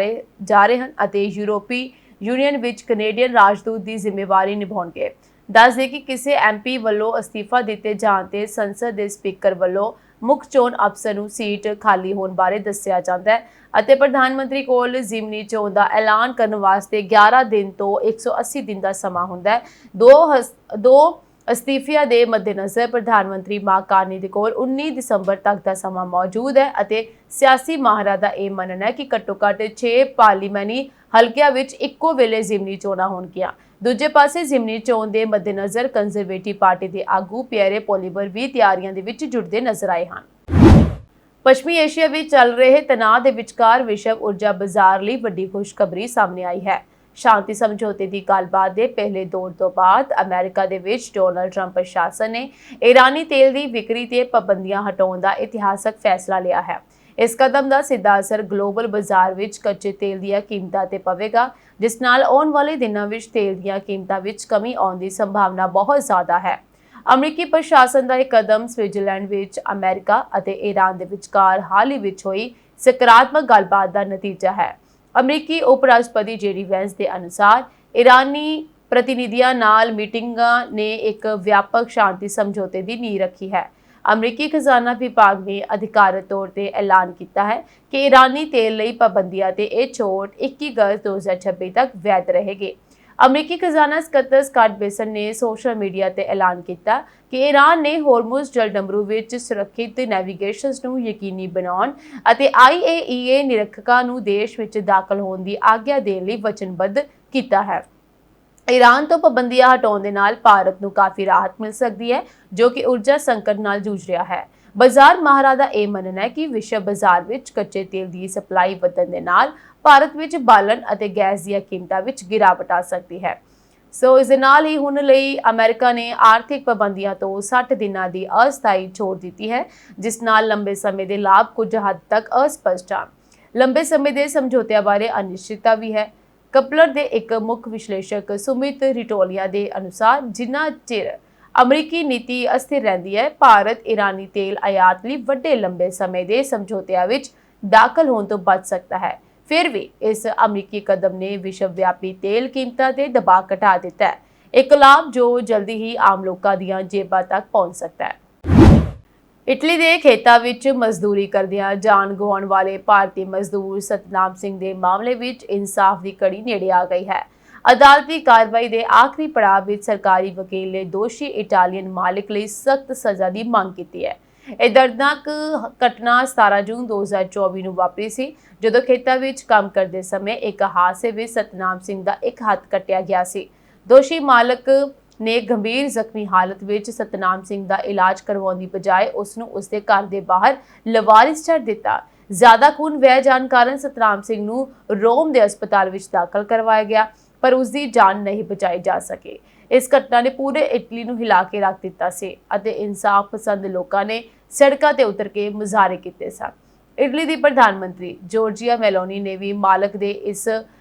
ਰਹੇ ਹਨ ਅਤੇ ਯੂਰਪੀ ਯੂਨੀਅਨ ਵਿੱਚ ਕੈਨੇਡੀਅਨ ਰਾਜਦੂਤ ਦੀ ਜ਼ਿੰਮੇਵਾਰੀ ਨਿਭਾਉਣਗੇ। ਦੱਸ ਦੇ ਕਿ ਕਿਸੇ ਐਮਪੀ ਵੱਲੋਂ ਅਸਤੀਫਾ ਦਿੱਤੇ ਜਾਣ ਤੇ ਸੰਸਦ ਦੇ ਸਪੀਕਰ ਵੱਲੋਂ ਮੁੱਖ ਚੋਣ ਅਫਸਰ ਨੂੰ ਸੀਟ ਖਾਲੀ ਹੋਣ ਬਾਰੇ ਦੱਸਿਆ ਜਾਂਦਾ ਹੈ ਅਤੇ ਪ੍ਰਧਾਨ ਮੰਤਰੀ ਕੋਲ ਜ਼ਿਮਨੀ ਚੋਣ ਦਾ ਐਲਾਨ ਕਰਨ ਵਾਸਤੇ 11 ਦਿਨ ਤੋਂ 180 ਦਿਨ ਦਾ ਸਮਾਂ ਹੁੰਦਾ ਹੈ। ਦੋ ਅਸਤੀਫਿਆਂ ਦੇ ਮੱਦੇਨਜ਼ਰ ਪ੍ਰਧਾਨ ਮੰਤਰੀ ਮਾਰਕ ਕਾਰਨੀ ਦੇ ਕੋਲ 19 ਦਸੰਬਰ ਤੱਕ ਦਾ ਸਮਾਂ ਮੌਜੂਦ ਹੈ ਅਤੇ ਸਿਆਸੀ ਮਾਹਰਾਂ ਦਾ ਇਹ ਮੰਨਣਾ ਹੈ ਕਿ ਘੱਟੋ-ਘੱਟ 6 ਪਾਰਲੀਮੈਂਟੀ ਹਲਕਿਆਂ ਵਿੱਚ ਇੱਕੋ ਵੇਲੇ ਜ਼ਿਮਨੀ ਚੋਣਾਂ ਹੋਣਗੀਆਂ। ਦੂਜੇ ਪਾਸੇ ਜ਼ਿਮਨੀ ਚੋਣ ਦੇ ਮੱਦੇਨਜ਼ਰ ਕੰਜ਼ਰਵੇਟਿਵ ਪਾਰਟੀ ਦੇ ਆਗੂ ਪਿਅਰੇ ਪੋਲੀਬਰ ਵੀ ਤਿਆਰੀਆਂ ਦੇ ਵਿੱਚ ਜੁਟਦੇ ਨਜ਼ਰ ਆਏ ਹਨ। ਪੱਛਮੀ ਏਸ਼ੀਆ ਵਿੱਚ ਚੱਲ ਰਹੇ ਤਣਾਅ ਦੇ ਵਿਚਕਾਰ ਵਿਸ਼ਵ ਊਰਜਾ ਬਾਜ਼ਾਰ ਲਈ ਵੱਡੀ ਖੁਸ਼ਖਬਰੀ ਸਾਹਮਣੇ ਆਈ ਹੈ। ਸ਼ਾਂਤੀ ਸਮਝੌਤੇ ਦੀ ਗੱਲਬਾਤ ਦੇ ਪਹਿਲੇ ਦੌਰ ਤੋਂ ਬਾਅਦ ਅਮਰੀਕਾ ਦੇ ਵਿੱਚ ਡੋਨਾਲਡ ਟਰੰਪ ਪ੍ਰਸ਼ਾਸਨ ਨੇ ਈਰਾਨੀ ਤੇਲ ਦੀ ਵਿਕਰੀ ਤੇ ਪਾਬੰਦੀਆਂ ਹਟਾਉਣ ਦਾ ਇਤਿਹਾਸਕ ਫੈਸਲਾ ਲਿਆ ਹੈ। ਇਸ ਕਦਮ ਦਾ ਸਿੱਧਾ ਅਸਰ ਗਲੋਬਲ ਬਾਜ਼ਾਰ ਵਿੱਚ ਕੱਚੇ ਤੇਲ ਦੀਆਂ ਕੀਮਤਾਂ ਤੇ ਪਵੇਗਾ, ਜਿਸ ਨਾਲ ਆਉਣ ਵਾਲੇ ਦਿਨਾਂ ਵਿੱਚ ਤੇਲ ਦੀਆਂ ਕੀਮਤਾਂ ਵਿੱਚ ਕਮੀ ਆਉਣ ਦੀ ਸੰਭਾਵਨਾ ਬਹੁਤ ਜ਼ਿਆਦਾ ਹੈ। ਅਮਰੀਕੀ ਪ੍ਰਸ਼ਾਸਨ ਦਾ ਇਹ ਕਦਮ ਸਵਿਟਜ਼ਰਲੈਂਡ ਵਿੱਚ ਅਮਰੀਕਾ ਅਤੇ ਈਰਾਨ ਦੇ ਵਿਚਕਾਰ ਹਾਲ ਹੀ ਵਿੱਚ ਹੋਈ ਸਕਾਰਾਤਮਕ ਗੱਲਬਾਤ ਦਾ ਨਤੀਜਾ ਹੈ। ਅਮਰੀਕੀ ਉਪ ਰਾਸ਼ਟਰਪਤੀ JD ਵੈਂਸ ਦੇ ਅਨੁਸਾਰ ਈਰਾਨੀ ਪ੍ਰਤੀਨਿਧੀਆਂ ਨਾਲ ਮੀਟਿੰਗਾਂ ਨੇ ਇੱਕ ਵਿਆਪਕ ਸ਼ਾਂਤੀ ਸਮਝੌਤੇ ਦੀ ਨੀਂਹ ਰੱਖੀ ਹੈ। ਅਮਰੀਕੀ ਖਜ਼ਾਨਾ ਵਿਭਾਗ ਨੇ ਅਧਿਕਾਰਤ ਤੌਰ ਤੇ ਐਲਾਨ ਕੀਤਾ ਹੈ ਕਿ ਈਰਾਨੀ ਤੇਲ ਲਈ ਪਾਬੰਦੀਆਂ ਤੇ ਇਹ ਛੋਟ 21 ਅਗਸਤ 2026 ਤੱਕ ਵੈਧ ਰਹੇਗੀ। ਅਮਰੀਕੀ ਖਜ਼ਾਨਾ ਸਕੱਤਰ ਸਕਾਟ ਬੇਸਨ ਨੇ ਸੋਸ਼ਲ ਮੀਡੀਆ ਤੇ ਐਲਾਨ ਕੀਤਾ ਕਿ ਈਰਾਨ ਨੇ ਹੋਰਮੁਜ਼ ਜਲ ਡਮਰੂ ਵਿੱਚ ਸੁਰੱਖਿਅਤ ਨੈਵੀਗੇਸ਼ਨ ਨੂੰ ਯਕੀਨੀ ਬਣਾਉਣ ਅਤੇ IAEA ਨਿਰੀਖਕਾਂ ਨੂੰ ਦੇਸ਼ ਵਿੱਚ ਦਾਖਲ ਹੋਣ ਦੀ ਆਗਿਆ ਦੇਣ ਲਈ ਵਚਨਬੱਧ ਕੀਤਾ ਹੈ। ਈਰਾਨ ਤੋਂ ਪਾਬੰਦੀਆਂ ਹਟਾਉਣ ਦੇ ਨਾਲ ਭਾਰਤ ਨੂੰ ਕਾਫੀ ਰਾਹਤ ਮਿਲ ਸਕਦੀ ਹੈ, ਜੋ ਕਿ ਊਰਜਾ ਸੰਕਟ ਨਾਲ ਜੂਝ ਰਿਹਾ ਹੈ। ਬਾਜ਼ਾਰ ਮਾਹਰਾਂ ਦਾ ਇਹ ਮੰਨਣਾ ਹੈ ਕਿ ਵਿਸ਼ਵ ਬਾਜ਼ਾਰ ਵਿੱਚ ਕੱਚੇ ਤੇਲ ਦੀ ਸਪਲਾਈ ਵਧਣ ਦੇ ਨਾਲ ਭਾਰਤ ਵਿੱਚ ਬਾਲਣ ਅਤੇ ਗੈਸ ਦੀਆਂ ਕੀਮਤਾਂ ਵਿੱਚ ਗਿਰਾਵਟ ਆ ਸਕਦੀ ਹੈ। ਸੋ ਇਸ ਦੇ ਨਾਲ ਹੀ ਹੁਣ ਲਈ ਅਮਰੀਕਾ ਨੇ ਆਰਥਿਕ ਪਾਬੰਦੀਆਂ ਤੋਂ 60 ਦਿਨਾਂ ਦੀ ਅਸਥਾਈ ਛੋਟ ਦਿੱਤੀ ਹੈ, ਜਿਸ ਨਾਲ ਲੰਬੇ ਸਮੇਂ ਦੇ ਲਾਭ ਕੁਝ ਹੱਦ ਤੱਕ ਅਸਪਸ਼ਟ ਹਨ। ਲੰਬੇ ਸਮੇਂ ਦੇ ਸਮਝੌਤਿਆਂ ਬਾਰੇ ਅਨਿਸ਼ਚਿਤਤਾ ਵੀ ਹੈ। ਕਪਲਰ ਦੇ ਇੱਕ ਮੁੱਖ ਵਿਸ਼ਲੇਸ਼ਕ ਸੁਮਿਤ ਰਿਟੋਲੀਆ ਦੇ ਅਨੁਸਾਰ ਜਿੰਨਾ ਚਿਰ ਅਮਰੀਕੀ ਨੀਤੀ ਅਸਥਿਰ ਰਹਿੰਦੀ ਹੈ, ਭਾਰਤ ਈਰਾਨੀ ਤੇਲ ਆਯਾਤ ਲਈ ਵੱਡੇ ਲੰਬੇ ਸਮੇਂ ਦੇ ਸਮਝੌਤਿਆਂ ਵਿੱਚ ਦਾਖਲ ਹੋਣ ਤੋਂ ਬਚ ਸਕਦਾ ਹੈ। ਫਿਰ ਵੀ ਇਸ ਅਮਰੀਕੀ ਕਦਮ ਨੇ ਵਿਸ਼ਵ ਵਿਆਪੀ ਤੇਲ ਕੀਮਤਾਂ ਤੇ ਦਬਾਅ ਘਟਾ ਦਿੱਤਾ ਹੈ, ਇੱਕ ਲਾਭ ਜੋ ਜਲਦੀ ਹੀ ਆਮ ਲੋਕਾਂ ਦੀਆਂ ਜੇਬਾਂ ਤੱਕ ਪਹੁੰਚ ਸਕਦਾ ਹੈ। ਇਟਲੀ ਦੇ ਖੇਤਾਂ ਵਿੱਚ ਮਜ਼ਦੂਰੀ ਕਰਦਿਆਂ ਜਾਨ ਗਵਾਉਣ ਵਾਲੇ ਭਾਰਤੀ ਮਜ਼ਦੂਰ ਸਤਨਾਮ ਸਿੰਘ ਦੇ ਮਾਮਲੇ ਵਿੱਚ ਇਨਸਾਫ ਦੀ ਕੜੀ ਨੇੜੇ ਆ ਗਈ ਹੈ। ਅਦਾਲਤੀ ਕਾਰਵਾਈ ਦੇ ਆਖਰੀ ਪੜਾਅ ਵਿੱਚ ਸਰਕਾਰੀ ਵਕੀਲ ਨੇ ਦੋਸ਼ੀ ਇਟਾਲੀਅਨ ਮਾਲਿਕ ਲਈ ਸਖਤ ਸਜ਼ਾ ਦੀ ਮੰਗ ਕੀਤੀ ਹੈ। ਇਹ ਦਰਦਨਾਕ ਘਟਨਾ 17 ਜੂਨ 2024 ਨੂੰ ਵਾਪਰੀ ਸੀ, ਜਦੋਂ ਖੇਤਾਂ ਵਿੱਚ ਕੰਮ ਕਰਦੇ ਸਮੇਂ ਇੱਕ ਹਾਦਸੇ ਵਿੱਚ ਸਤਨਾਮ ਸਿੰਘ ਦਾ ਇੱਕ ਹੱਥ ਕੱਟਿਆ ਗਿਆ ਸੀ। ਦੋਸ਼ੀ ਮਾਲਕ ਨੇ ਗੰਭੀਰ ਜ਼ਖਮੀ ਹਾਲਤ ਵਿੱਚ ਸਤਨਾਮ ਸਿੰਘ ਦਾ ਇਲਾਜ ਕਰਵਾਉਣ ਦੀ ਬਜਾਏ ਉਸ ਨੂੰ ਉਸਦੇ ਘਰ ਦੇ ਬਾਹਰ ਲਵਾਰਿਸ ਛੱਡ ਦਿੱਤਾ। ਜ਼ਿਆਦਾ ਖੂਨ ਵਹਿ ਜਾਣ ਕਾਰਨ ਸਤਨਾਮ ਸਿੰਘ ਨੂੰ ਰੋਮ ਦੇ ਹਸਪਤਾਲ ਵਿੱਚ ਦਾਖਲ ਕਰਵਾਇਆ ਗਿਆ, ਪਰ ਉਸ ਦੀ ਜਾਨ ਨਹੀਂ ਬਚਾਈ ਜਾ ਸਕੀ। ਇਸ ਘਟਨਾ ਨੇ ਪੂਰੇ ਇਟਲੀ ਨੂੰ ਹਿਲਾ ਕੇ ਰੱਖ ਦਿੱਤਾ ਸੀ ਅਤੇ ਇਨਸਾਫ ਪਸੰਦ ਲੋਕਾਂ ਨੇ ਸੜਕਾਂ ਤੇ ਉਤਰ ਕੇ ਮੁਜ਼ਾਹਰੇ ਕੀਤੇ ਸਨ। ਇਟਲੀ ਦੀ ਪ੍ਰਧਾਨ ਮੰਤਰੀ ਜੋਰਜੀਆ ਮੈਲੋਨੀ ਨੇ ਵੀ ਮਾਲਕ ਦੇ ਇਸ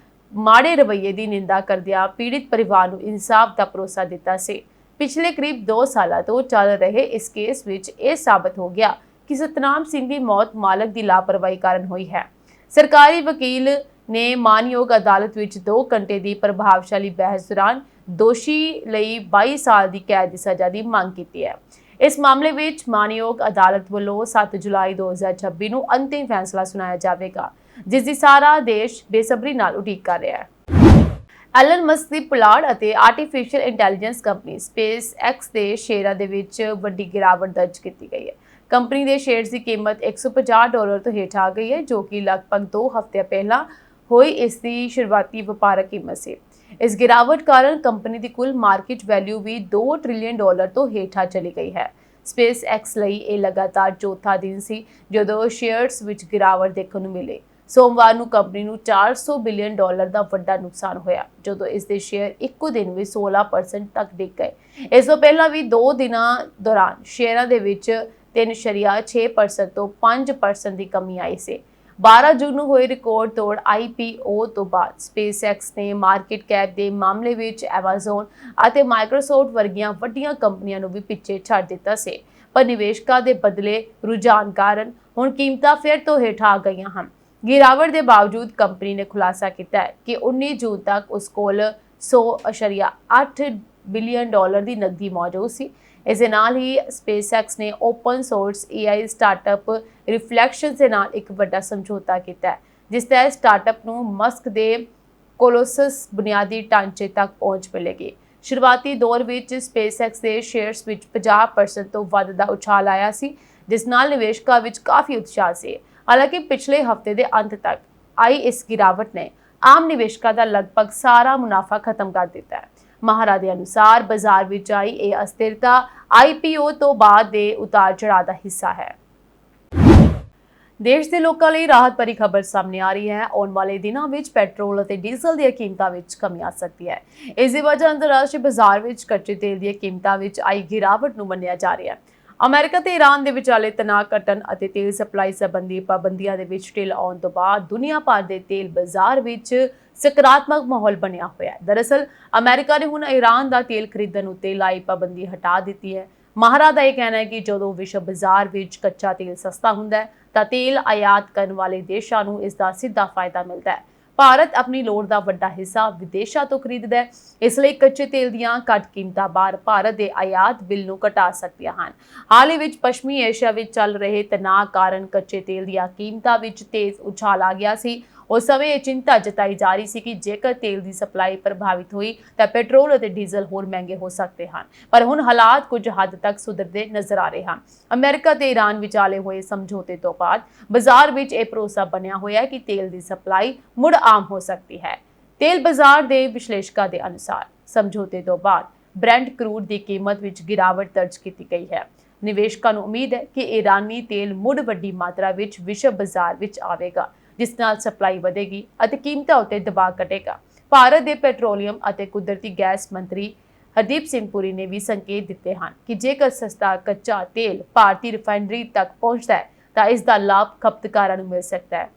ਮਾੜੇ ਰਵੱਈਏ ਦੀ ਨਿੰਦਾ ਕਰਦਿਆਂ ਪੀੜਿਤ ਪਰਿਵਾਰ ਨੂੰ ਇਨਸਾਫ ਦਾ ਭਰੋਸਾ ਦਿੱਤਾ ਸੀ। ਪਿਛਲੇ ਕਰੀਬ 2 ਸਾਲਾਂ ਤੋਂ ਚੱਲ ਰਹੇ ਇਸ ਕੇਸ ਵਿੱਚ ਇਹ ਸਾਬਤ ਹੋ ਗਿਆ ਕਿ ਸਤਨਾਮ ਸਿੰਘ ਦੀ ਮੌਤ ਮਾਲਕ ਦੀ ਲਾਪਰਵਾਹੀ ਕਾਰਨ ਹੋਈ ਹੈ। ਸਰਕਾਰੀ ਵਕੀਲ ਨੇ ਮਾਨਯੋਗ ਅਦਾਲਤ ਵਿੱਚ 2 ਘੰਟੇ ਦੀ ਪ੍ਰਭਾਵਸ਼ਾਲੀ ਬਹਿਸ ਦੌਰਾਨ ਦੋਸ਼ੀ ਲਈ 22 ਸਾਲ ਦੀ ਕੈਦ ਦੀ ਸਜ਼ਾ ਦੀ ਮੰਗ ਕੀਤੀ ਹੈ। ਇਸ ਮਾਮਲੇ ਵਿੱਚ ਮਾਨਯੋਗ ਅਦਾਲਤ ਵੱਲੋਂ 7 ਜੁਲਾਈ 2026 ਨੂੰ ਅੰਤਿਮ ਫੈਸਲਾ ਸੁਣਾਇਆ ਜਾਵੇਗਾ, ਜਿਸ ਦੀ ਸਾਰਾ ਦੇਸ਼ ਬੇਸਬਰੀ ਨਾਲ ਉਡੀਕ ਕਰ ਰਿਹਾ ਹੈ। ਐਲਨ ਮਸਕ ਦੀ ਪੁਲਾੜ ਅਤੇ artificial intelligence company SpaceX ਦੇ ਸ਼ੇਅਰਾਂ ਦੇ ਵਿੱਚ ਵੱਡੀ ਗਿਰਾਵਟ ਦਰਜ ਕੀਤੀ ਗਈ ਹੈ। ਕੰਪਨੀ ਦੇ ਸ਼ੇਅਰਸ ਦੀ ਕੀਮਤ $150 ਤੋਂ ਹੇਠ ਆ ਗਈ ਹੈ, ਜੋ ਕਿ ਲਗਭਗ 2 ਹਫ਼ਤੇ ਪਹਿਲਾਂ ਹੋਈ ਇਸ ਦੀ ਸ਼ੁਰੂਆਤੀ ਵਪਾਰਕ ਕੀਮਤ ਸੀ। ਇਸ ਗਿਰਾਵਟ ਕਾਰਨ ਕੰਪਨੀ ਦੀ ਕੁੱਲ ਮਾਰਕੀਟ ਵੈਲਿਊ ਵੀ $2 ਟ੍ਰਿਲੀਅਨ ਤੋਂ ਹੇਠਾਂ ਚਲੀ ਗਈ ਹੈ। ਸਪੇਸ ਐਕਸ ਲਈ ਇਹ ਲਗਾਤਾਰ ਚੌਥਾ ਦਿਨ ਸੀ ਜਦੋਂ ਸ਼ੇਅਰਸ ਵਿੱਚ ਗਿਰਾਵਟ ਦੇਖਣ ਨੂੰ ਮਿਲੀ। ਸੋਮਵਾਰ ਨੂੰ ਕੰਪਨੀ ਨੂੰ $400 ਬਿਲੀਅਨ ਦਾ ਵੱਡਾ ਨੁਕਸਾਨ ਹੋਇਆ, ਜਦੋਂ ਇਸ ਦੇ ਸ਼ੇਅਰ ਇੱਕੋ ਦਿਨ ਵਿੱਚ 16% ਤੱਕ ਡਿੱਗ ਗਏ। ਇਸ ਤੋਂ ਪਹਿਲਾਂ ਵੀ 2 ਦਿਨਾਂ ਦੌਰਾਨ ਸ਼ੇਅਰਾਂ ਦੇ ਵਿੱਚ 3.6% ਤੋਂ 5% ਦੀ ਕਮੀ ਆਈ ਸੀ। 12 ਜੂਨ ਨੂੰ ਹੋਏ ਰਿਕਾਰਡ ਤੋੜ IPO ਤੋਂ ਬਾਅਦ ਸਪੇਸਐਕਸ ਨੇ ਮਾਰਕੀਟ ਕੈਪ ਦੇ ਮਾਮਲੇ ਵਿੱਚ ਐਮਾਜ਼ਨ ਅਤੇ ਮਾਈਕਰੋਸਾਫਟ ਵਰਗੀਆਂ ਵੱਡੀਆਂ ਕੰਪਨੀਆਂ ਨੂੰ ਵੀ ਪਿੱਛੇ ਛੱਡ ਦਿੱਤਾ ਸੀ, ਪਰ ਨਿਵੇਸ਼ਕਾਂ ਦੇ ਬਦਲੇ ਰੁਝਾਨ ਕਾਰਨ ਹੁਣ ਕੀਮਤਾਂ ਫਿਰ ਤੋਂ ਹੇਠ ਆ ਗਈਆਂ ਹਨ। ਗਿਰਾਵਟ ਦੇ ਬਾਵਜੂਦ ਕੰਪਨੀ ਨੇ ਖੁਲਾਸਾ ਕੀਤਾ ਹੈ ਕਿ 19 ਜੂਨ ਤੱਕ ਉਸ ਕੋਲ $100.8 ਬਿਲੀਅਨ ਦੀ ਨਕਦੀ ਮੌਜੂਦ ਸੀ। ਇਸ ਦੇ ਨਾਲ ਹੀ ਸਪੇਸਐਕਸ ਨੇ open source AI startup reflection ਦੇ ਨਾਲ ਇੱਕ ਵੱਡਾ ਸਮਝੌਤਾ ਕੀਤਾ ਹੈ, ਜਿਸ ਤਹਿਤ ਸਟਾਰਟਅਪ ਨੂੰ ਮਸਕ ਦੇ ਕੋਲੋਸਸ ਬੁਨਿਆਦੀ ਢਾਂਚੇ ਤੱਕ ਪਹੁੰਚ ਮਿਲੇਗੀ। ਸ਼ੁਰੂਆਤੀ ਦੌਰ ਵਿੱਚ ਸਪੇਸਐਕਸ ਦੇ ਸ਼ੇਅਰਸ ਵਿੱਚ 50% ਤੋਂ ਵੱਧ ਦਾ ਉਛਾਲ ਆਇਆ ਸੀ, ਜਿਸ ਨਾਲ ਨਿਵੇਸ਼ਕਾਂ ਵਿੱਚ ਕਾਫੀ ਉਤਸ਼ਾਹ ਸੀ। ਹਾਲਾਂਕਿ ਪਿਛਲੇ ਹਫ਼ਤੇ ਦੇ ਅੰਤ ਤੱਕ ਆਈ ਇਸ ਗਿਰਾਵਟ ਨੇ ਆਮ ਨਿਵੇਸ਼ਕਾਂ ਦਾ ਲਗਭਗ ਸਾਰਾ ਮੁਨਾਫਾ ਖਤਮ ਕਰ ਦਿੱਤਾ ਹੈ। ਮਾਹਰਾਂ ਦੇ ਅਨੁਸਾਰ ਬਾਜ਼ਾਰ ਵਿੱਚ ਆਈ ਇਹ ਅਸਥਿਰਤਾ IPO ਤੋਂ ਬਾਅਦ ਦੇ ਉਤਾਰ ਚੜ੍ਹਾਅ ਦਾ ਹਿੱਸਾ ਹੈ। ਦੇਸ਼ ਦੇ ਲੋਕਾਂ ਲਈ ਰਾਹਤ ਭਰੀ ਖਬਰ ਸਾਹਮਣੇ ਆ ਰਹੀ ਹੈ। ਆਉਣ ਵਾਲੇ ਦਿਨਾਂ ਵਿੱਚ ਪੈਟਰੋਲ ਅਤੇ ਡੀਜ਼ਲ ਦੀਆਂ ਕੀਮਤਾਂ ਵਿੱਚ ਕਮੀ ਆ ਸਕਦੀ ਹੈ। ਇਸ ਦੀ ਵਜ੍ਹਾ ਅੰਤਰਰਾਸ਼ਟਰੀ ਬਾਜ਼ਾਰ ਵਿੱਚ ਕੱਚੇ ਤੇਲ ਦੀਆਂ ਕੀਮਤਾਂ ਵਿੱਚ ਆਈ ਗਿਰਾਵਟ ਨੂੰ ਮੰਨਿਆ ਜਾ ਰਿਹਾ ਹੈ। ਅਮਰੀਕਾ ਤੇ ਈਰਾਨ ਦੇ ਵਿਚਾਲੇ ਤਣਾਅ ਘਟਣ ਅਤੇ ਤੇਲ ਸਪਲਾਈ ਸੰਬੰਧੀ ਪਾਬੰਦੀਆਂ ਦੇ ਵਿੱਚ ਢਿੱਲ ਆਉਣ ਤੋਂ ਬਾਅਦ ਦੁਨੀਆ ਭਰ ਦੇ ਤੇਲ ਬਾਜ਼ਾਰ ਵਿੱਚ ਸਕਾਰਾਤਮਕ ਮਾਹੌਲ ਬਣਿਆ ਹੋਇਆ ਹੈ। ਦਰਅਸਲ ਅਮਰੀਕਾ ਨੇ ਹੁਣ ਈਰਾਨ ਦਾ ਤੇਲ ਖਰੀਦਣ ਉੱਤੇ ਲਾਈ ਪਾਬੰਦੀ ਹਟਾ ਦਿੱਤੀ ਹੈ। ਮਾਹਰਾਂ ਦਾ ਇਹ ਕਹਿਣਾ ਹੈ ਕਿ ਜਦੋਂ ਵਿਸ਼ਵ ਬਾਜ਼ਾਰ ਵਿੱਚ ਕੱਚਾ ਤੇਲ ਸਸਤਾ ਹੁੰਦਾ ਹੈ ਤਾਂ ਤੇਲ ਆਯਾਤ ਕਰਨ ਵਾਲੇ ਦੇਸ਼ਾਂ ਨੂੰ ਇਸ ਦਾ ਸਿੱਧਾ ਫਾਇਦਾ ਮਿਲਦਾ ਹੈ। ਭਾਰਤ ਆਪਣੀ ਲੋੜ ਦਾ ਵੱਡਾ ਹਿੱਸਾ ਵਿਦੇਸ਼ਾਂ ਤੋਂ ਖਰੀਦਦਾ ਹੈ, ਇਸ ਲਈ ਕੱਚੇ ਤੇਲ ਦੀਆਂ ਘੱਟ ਕੀਮਤਾਂ ਬਾਹਰ ਭਾਰਤ ਦੇ ਆਯਾਤ ਬਿੱਲ ਨੂੰ ਘਟਾ ਸਕਦੀਆਂ ਹਨ। ਹਾਲ ਹੀ ਵਿੱਚ ਪੱਛਮੀ ਏਸ਼ੀਆ ਵਿੱਚ ਚੱਲ ਰਹੇ ਤਣਾਅ ਕਾਰਨ ਕੱਚੇ ਤੇਲ ਦੀਆਂ ਕੀਮਤਾਂ ਵਿੱਚ ਤੇਜ਼ ਉਛਾਲ ਆ ਗਿਆ ਸੀ। ਉਸ ਸਮੇਂ ਇਹ ਚਿੰਤਾ ਜਤਾਈ ਜਾ ਰਹੀ ਸੀ ਕਿ ਜੇਕਰ ਤੇਲ ਦੀ ਸਪਲਾਈ ਪ੍ਰਭਾਵਿਤ ਹੋਈ ਤਾਂ ਪੈਟਰੋਲ ਅਤੇ ਡੀਜ਼ਲ ਹੋਰ ਮਹਿੰਗੇ ਹੋ ਸਕਦੇ ਹਨ, ਪਰ ਹੁਣ ਹਾਲਾਤ ਕੁਝ ਹੱਦ ਤੱਕ ਸੁਧਰਦੇ ਨਜ਼ਰ ਆ ਰਹੇ ਹਨ। ਅਮਰੀਕਾ ਤੇ ਈਰਾਨ ਵਿਚਾਲੇ ਹੋਏ ਸਮਝੌਤੇ ਤੋਂ ਬਾਅਦ ਬਾਜ਼ਾਰ ਵਿੱਚ ਇਹ ਭਰੋਸਾ ਬਣਿਆ ਹੋਇਆ ਹੈ ਕਿ ਤੇਲ ਦੀ ਸਪਲਾਈ ਮੁੜ ਆਮ ਹੋ ਸਕਦੀ ਹੈ। ਤੇਲ ਬਾਜ਼ਾਰ ਦੇ ਵਿਸ਼ਲੇਸ਼ਕਾਂ ਦੇ ਅਨੁਸਾਰ ਸਮਝੌਤੇ ਤੋਂ ਬਾਅਦ ਬ੍ਰੈਂਟ ਕਰੂਡ ਦੀ ਕੀਮਤ ਵਿੱਚ ਗਿਰਾਵਟ ਦਰਜ ਕੀਤੀ ਗਈ ਹੈ। ਨਿਵੇਸ਼ਕਾਂ ਨੂੰ ਉਮੀਦ ਹੈ ਕਿ ਈਰਾਨੀ ਤੇਲ ਮੁੜ ਵੱਡੀ ਮਾਤਰਾ ਵਿੱਚ ਵਿਸ਼ਵ ਬਾਜ਼ਾਰ ਵਿੱਚ ਆਵੇਗਾ, ਜਿਸ ਨਾਲ ਸਪਲਾਈ ਵਧੇਗੀ ਅਤੇ ਕੀਮਤਾਂ ਉੱਤੇ ਦਬਾਅ ਘਟੇਗਾ। ਭਾਰਤ ਦੇ ਪੈਟਰੋਲੀਅਮ ਅਤੇ ਕੁਦਰਤੀ ਗੈਸ ਮੰਤਰੀ ਹਰਦੀਪ ਸਿੰਘ ਪੁਰੀ ਨੇ ਵੀ ਸੰਕੇਤ ਦਿੱਤੇ ਹਨ ਕਿ ਜੇਕਰ ਸਸਤਾ ਕੱਚਾ ਤੇਲ ਭਾਰਤੀ ਰਿਫਾਈਨਰੀ ਤੱਕ ਪਹੁੰਚਦਾ ਹੈ ਤਾਂ ਇਸ ਦਾ ਲਾਭ ਖਪਤਕਾਰਾਂ ਨੂੰ ਮਿਲ ਸਕਦਾ ਹੈ।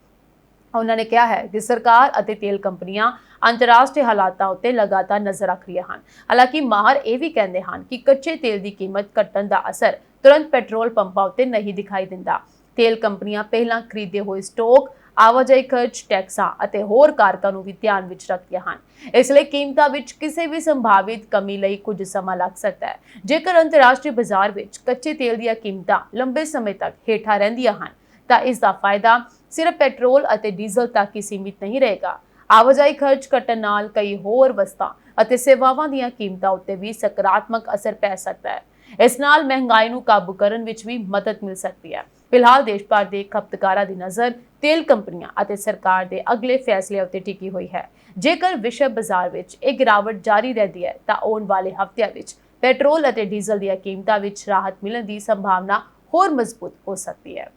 ਉਹਨਾਂ ਨੇ ਕਿਹਾ ਹੈ ਕਿ ਸਰਕਾਰ ਅਤੇ ਤੇਲ ਕੰਪਨੀਆਂ ਅੰਤਰਰਾਸ਼ਟਰੀ ਹਾਲਾਤਾਂ ਉੱਤੇ ਲਗਾਤਾਰ ਨਜ਼ਰ ਰੱਖ ਰਹੀਆਂ ਹਨ। ਹਾਲਾਂਕਿ ਮਾਹਰ ਇਹ ਵੀ ਕਹਿੰਦੇ ਹਨ ਕਿ ਕੱਚੇ ਤੇਲ ਦੀ ਕੀਮਤ ਘਟਣ ਦਾ ਅਸਰ ਤੁਰੰਤ ਪੈਟਰੋਲ ਪੰਪਾਂ ਉੱਤੇ ਨਹੀਂ ਦਿਖਾਈ ਦਿੰਦਾ। ਤੇਲ ਕੰਪਨੀਆਂ ਪਹਿਲਾਂ ਖਰੀਦੇ ਹੋਏ ਸਟਾਕ, ਆਵਾਜਾਈ ਖਰਚ, ਟੈਕਸਾਂ ਅਤੇ ਹੋਰ ਕਾਰਕਾਂ ਨੂੰ ਵੀ ਧਿਆਨ ਵਿੱਚ ਰੱਖਦੀਆਂ ਹਨ। ਇਸ ਲਈ ਕੀਮਤਾਂ ਵਿੱਚ ਕਿਸੇ ਵੀ ਸੰਭਾਵਿਤ ਕਮੀ ਲਈ ਕੁਝ ਸਮਾਂ ਲੱਗ ਸਕਦਾ ਹੈ। ਜੇਕਰ ਅੰਤਰਰਾਸ਼ਟਰੀ ਬਾਜ਼ਾਰ ਵਿੱਚ ਕੱਚੇ ਤੇਲ ਦੀਆਂ ਕੀਮਤਾਂ ਲੰਬੇ ਸਮੇਂ ਤੱਕ ਹੇਠਾਂ ਰਹਿੰਦੀਆਂ ਹਨ ਤਾਂ ਇਸ ਦਾ ਫਾਇਦਾ ਸਿਰਫ ਪੈਟਰੋਲ ਅਤੇ ਡੀਜ਼ਲ ਤੱਕ ਹੀ ਸੀਮਿਤ ਨਹੀਂ ਰਹੇਗਾ। ਆਵਾਜਾਈ ਖਰਚ ਘਟਣ ਨਾਲ ਕਈ ਹੋਰ ਵਸਤਾਂ ਅਤੇ ਸੇਵਾਵਾਂ ਦੀਆਂ ਕੀਮਤਾਂ ਉੱਤੇ ਵੀ ਸਕਾਰਾਤਮਕ ਅਸਰ ਪੈ ਸਕਦਾ ਹੈ। ਇਸ ਨਾਲ ਮਹਿੰਗਾਈ ਨੂੰ ਕਾਬੂ ਕਰਨ ਵਿੱਚ ਵੀ ਮਦਦ ਮਿਲ ਸਕਦੀ ਹੈ। ਫਿਲਹਾਲ ਦੇਸ਼ ਭਰ ਦੇ ਖਪਤਕਾਰਾਂ ਦੀ ਨਜ਼ਰ ਤੇਲ ਕੰਪਨੀਆਂ ਅਤੇ ਸਰਕਾਰ ਦੇ ਅਗਲੇ ਫੈਸਲਿਆਂ ਉੱਤੇ ਟਿਕੀ ਹੋਈ ਹੈ। ਜੇਕਰ ਵਿਸ਼ਵ ਬਾਜ਼ਾਰ ਵਿੱਚ ਇਹ ਗਿਰਾਵਟ ਜਾਰੀ ਰਹਿੰਦੀ ਹੈ ਤਾਂ ਆਉਣ ਵਾਲੇ ਹਫ਼ਤਿਆਂ ਵਿੱਚ ਪੈਟਰੋਲ ਅਤੇ ਡੀਜ਼ਲ ਦੀਆਂ ਕੀਮਤਾਂ ਵਿੱਚ ਰਾਹਤ ਮਿਲਣ ਦੀ ਸੰਭਾਵਨਾ ਹੋਰ ਮਜ਼ਬੂਤ ਹੋ ਸਕਦੀ ਹੈ।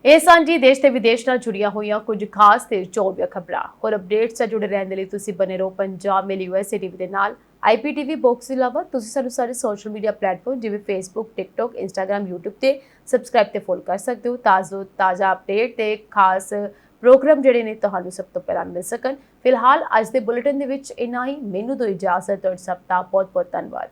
ਇਹ ਸਾਂਝੀ ਦੇਸ਼ ਤੇ ਵਿਦੇਸ਼ ਨਾਲ ਜੁੜੀਆਂ ਹੋਈਆਂ ਕੁਝ ਖਾਸ ਤੇ ਜੋਬੀਆਂ ਖਬਰਾਂ। ਹੋਰ ਅਪਡੇਟਸ ਨਾਲ ਜੁੜੇ ਰਹਿਣ ਦੇ ਲਈ ਤੁਸੀਂ ਬਨੇ ਰਹੋ ਪੰਜਾਬ ਮੇਲ USA TV ਦੇ ਨਾਲ। IPTV ਬਾਕਸ ਤੋਂ ਇਲਾਵਾ ਤੁਸੀਂ ਸਾਨੂੰ ਸਾਰੇ ਸੋਸ਼ਲ ਮੀਡੀਆ ਪਲੇਟਫਾਰਮ ਜਿਵੇਂ Facebook, TikTok, Instagram, YouTube ਤੇ ਸਬਸਕ੍ਰਾਈਬ ਤੇ ਫੋਲੋ ਕਰ ਸਕਦੇ ਹੋ ਤਾਂ ਜੋ ਤਾਜ਼ਾ ਅਪਡੇਟ ਤੇ ਖਾਸ ਪ੍ਰੋਗਰਾਮ ਜਿਹੜੇ ਨੇ ਤੁਹਾਨੂੰ ਸਭ ਤੋਂ ਪਹਿਲਾਂ ਮਿਲ ਸਕਣ। ਫਿਲਹਾਲ ਅੱਜ ਦੇ ਬੁਲੇਟਿਨ ਦੇ ਵਿੱਚ ਇੰਨਾ ਹੀ। ਮੈਨੂੰ ਦਿਓ ਇਜਾਜ਼ਤ। ਤੁਹਾਡਾ ਸਭ ਦਾ ਬਹੁਤ ਬਹੁਤ ਧੰਨਵਾਦ।